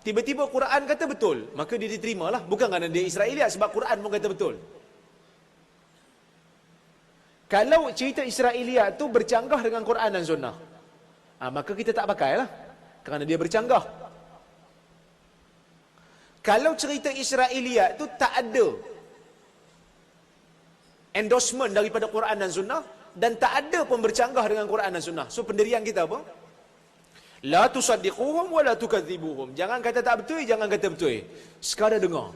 tiba-tiba Quran kata betul, maka dia diterimalah. Bukan kerana dia Israiliyat, sebab Quran pun kata betul. Kalau cerita Israiliyat tu bercanggah dengan Quran dan Sunnah, maka kita tak pakailah, kerana dia bercanggah. Kalau cerita Israiliyat tu tak ada endorsement daripada Quran dan Sunnah, dan tak ada pun bercanggah dengan Quran dan Sunnah, so pendirian kita apa? La tusaddiquhum wa la tukadzibuhum. Jangan kata tak betul, jangan kata betul. Sekadar dengar.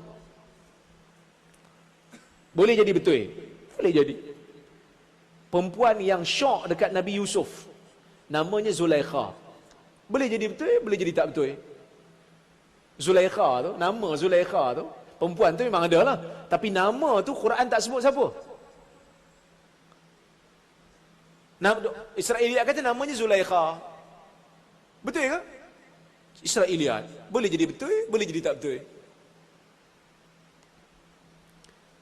Boleh jadi betul? Boleh jadi. Perempuan yang syok dekat Nabi Yusuf, namanya Zulaikha. Boleh jadi betul, boleh jadi tak betul. Zulaikha tu, nama Zulaikha tu, perempuan tu memang ada lah. Tapi nama tu Quran tak sebut siapa. Israiliyat kata namanya Zulaikha. Betul ke? Israiliyat. Boleh jadi betul, boleh jadi tak betul.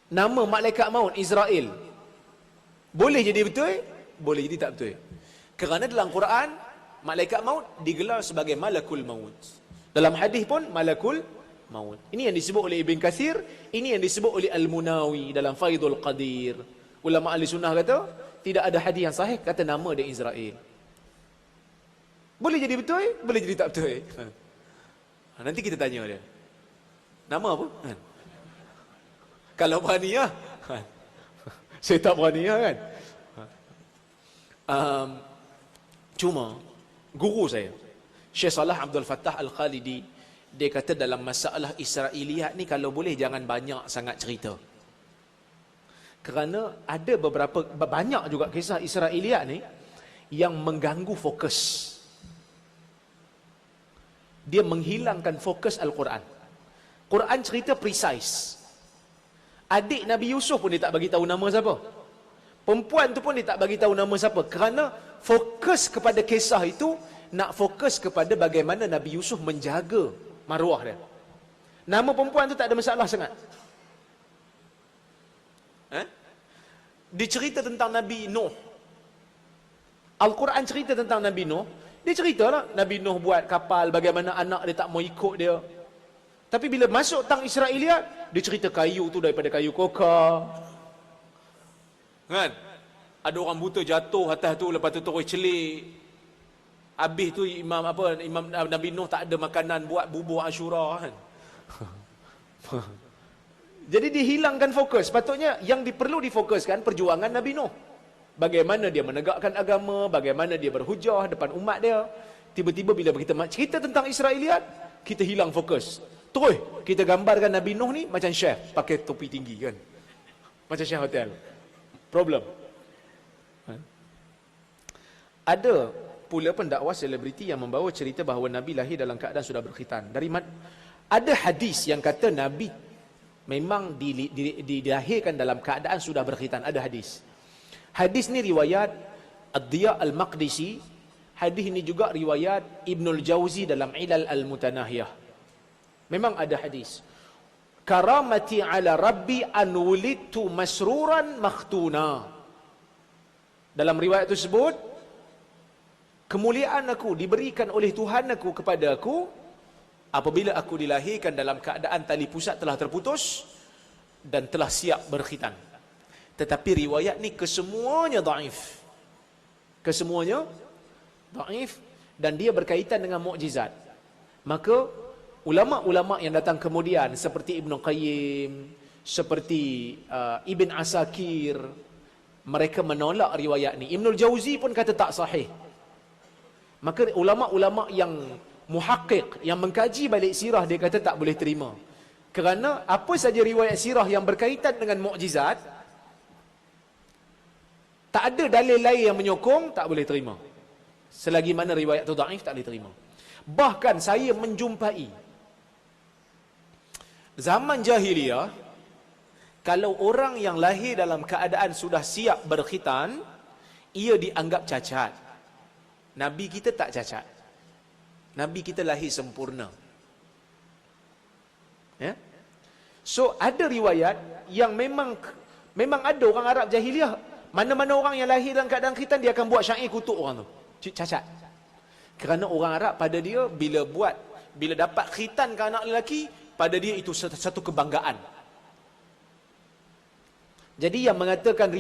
Nama malaikat maut Israel. Boleh jadi betul, boleh jadi tak betul. Kerana dalam Quran, malaikat maut digelar sebagai malakul maut. Dalam hadis pun malakul maut. Ini yang disebut oleh Ibn Kathir, ini yang disebut oleh Al-Munawi dalam Faidul Qadir. Ulama ahli sunnah kata, tidak ada hadis yang sahih kata nama dia Israel. Boleh jadi betul, boleh jadi tak betul. Nanti kita tanya dia. Nama apa? Kan? Kalau berani lah. Kan? Saya tak berani lah kan. Cuma guru saya, Syekh Salah Abdul Fattah Al-Khalidi, dia kata dalam masalah Israiliyat ni kalau boleh jangan banyak sangat cerita. Kerana ada banyak juga kisah Israiliyat ni yang mengganggu fokus. Dia menghilangkan fokus Al-Quran. Quran cerita precise. Adik Nabi Yusuf pun dia tak bagi tahu nama siapa. Perempuan tu pun dia tak bagi tahu nama siapa. Kerana fokus kepada kisah itu, nak fokus kepada bagaimana Nabi Yusuf menjaga maruah dia. Nama perempuan tu tak ada masalah sangat. Dicerita tentang Nabi Nuh. Al-Quran cerita tentang Nabi Nuh. Dia ceritalah Nabi Nuh buat kapal, bagaimana anak dia tak mau ikut dia. Tapi bila masuk tang Israiliyat, dia cerita kayu tu daripada kayu koka. Kan? Ada orang buta jatuh atas tu, lepas tu terus celik. Habis tu Imam Nabi Nuh tak ada makanan buat bubur Ashura kan. Jadi dihilangkan fokus. Patutnya yang perlu difokuskan perjuangan Nabi Nuh. Bagaimana dia menegakkan agama, bagaimana dia berhujah depan umat dia. Tiba-tiba bila kita cerita tentang Israiliyat, kita hilang fokus. Terus kita gambarkan Nabi Nuh ni macam chef, pakai topi tinggi kan. Macam chef hotel. Problem. Ada pula pendakwa selebriti yang membawa cerita bahawa Nabi lahir dalam keadaan sudah berkhitan. Ada hadis yang kata Nabi memang dilahirkan dalam keadaan sudah berkhitan. Ada hadis. Hadis ni riwayat Ad-Diya Al-Maqdisi. Hadis ni juga riwayat Ibnul Jauzi dalam Ilal Al-Mutanahiyah. Memang ada hadis. Karamati ala Rabbi an wulidtu masruran makhtuna. Dalam riwayat tersebut, kemuliaan aku diberikan oleh Tuhan aku kepada aku apabila aku dilahirkan dalam keadaan tali pusat telah terputus dan telah siap berkhitan. Tetapi riwayat ni kesemuanya dhaif. Kesemuanya dhaif dan dia berkaitan dengan mukjizat. Maka ulama-ulama yang datang kemudian seperti Ibn Qayyim, seperti Ibn Asakir, mereka menolak riwayat ni. Ibnul Jauzi pun kata tak sahih. Maka ulama-ulama yang muhaqqiq, yang mengkaji balik sirah, dia kata tak boleh terima. Kerana apa saja riwayat sirah yang berkaitan dengan mukjizat, tak ada dalil lain yang menyokong, tak boleh terima. Selagi mana riwayat itu dhaif, tak boleh terima. Bahkan saya menjumpai zaman jahiliyah, kalau orang yang lahir dalam keadaan sudah siap berkhitan, ia dianggap cacat. Nabi kita tak cacat. Nabi kita lahir sempurna. Ya? So ada riwayat yang memang ada orang Arab jahiliyah, mana-mana orang yang lahir dalam keadaan khitan, dia akan buat syair kutuk orang tu. Cacat. Kerana orang Arab pada dia bila dapat khitan ke anak lelaki, pada dia itu satu kebanggaan. Jadi yang mengatakan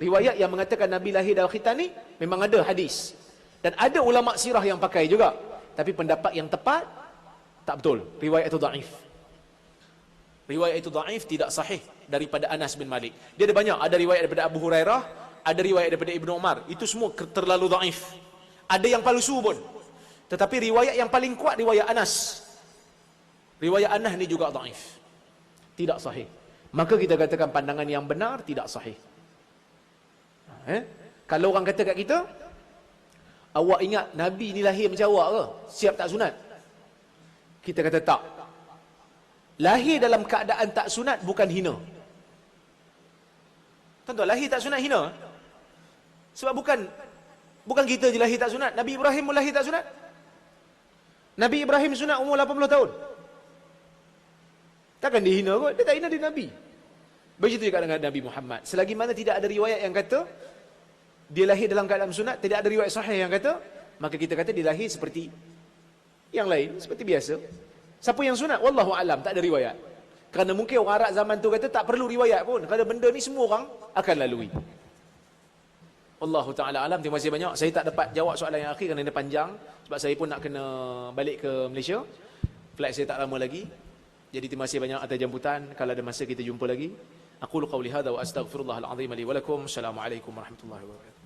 riwayat yang mengatakan Nabi lahir dalam khitan ni memang ada hadis. Dan ada ulama sirah yang pakai juga. Tapi pendapat yang tepat tak betul. Riwayat itu dhaif. Riwayat itu dhaif, tidak sahih daripada Anas bin Malik. Dia ada banyak, ada riwayat daripada Abu Hurairah, ada riwayat daripada Ibnu Umar. Itu semua terlalu dhaif. Ada yang palsu pun. Tetapi riwayat yang paling kuat riwayat Anas. Riwayat Anas ni juga dhaif. Tidak sahih. Maka kita katakan pandangan yang benar tidak sahih. Kalau orang kata kat kita, awak ingat Nabi ni lahir macam awak ke? Siap tak sunat? Kita kata tak. Lahir dalam keadaan tak sunat bukan hina. Tuan-tuan, lahir tak sunat hina? Sebab bukan kita je lahir tak sunat. Nabi Ibrahim pun lahir tak sunat. Nabi Ibrahim sunat umur 80 tahun. Takkan dia hina kot? Dia tak hina, dia Nabi. Begitu juga dengan Nabi Muhammad. Selagi mana tidak ada riwayat yang kata dia lahir dalam keadaan sunat, tidak ada riwayat sahih yang kata, maka kita kata dia lahir seperti yang lain, seperti biasa. Siapa yang sunat? Wallahu alam, tak ada riwayat. Kerana mungkin orang Arab zaman tu kata tak perlu riwayat pun, kerana benda ni semua orang akan lalui. Wallahu ta'ala alam. Terima kasih banyak. Saya tak dapat jawab soalan yang akhir kerana dia panjang, sebab saya pun nak kena balik ke Malaysia. Flight saya tak lama lagi. Jadi terima kasih banyak atas jemputan. Kalau ada masa kita jumpa lagi. Aqulu qawli hadha wa astaghfirullahal azim li wa lakum. Assalamualaikum warahmatullahi wabarakatuh.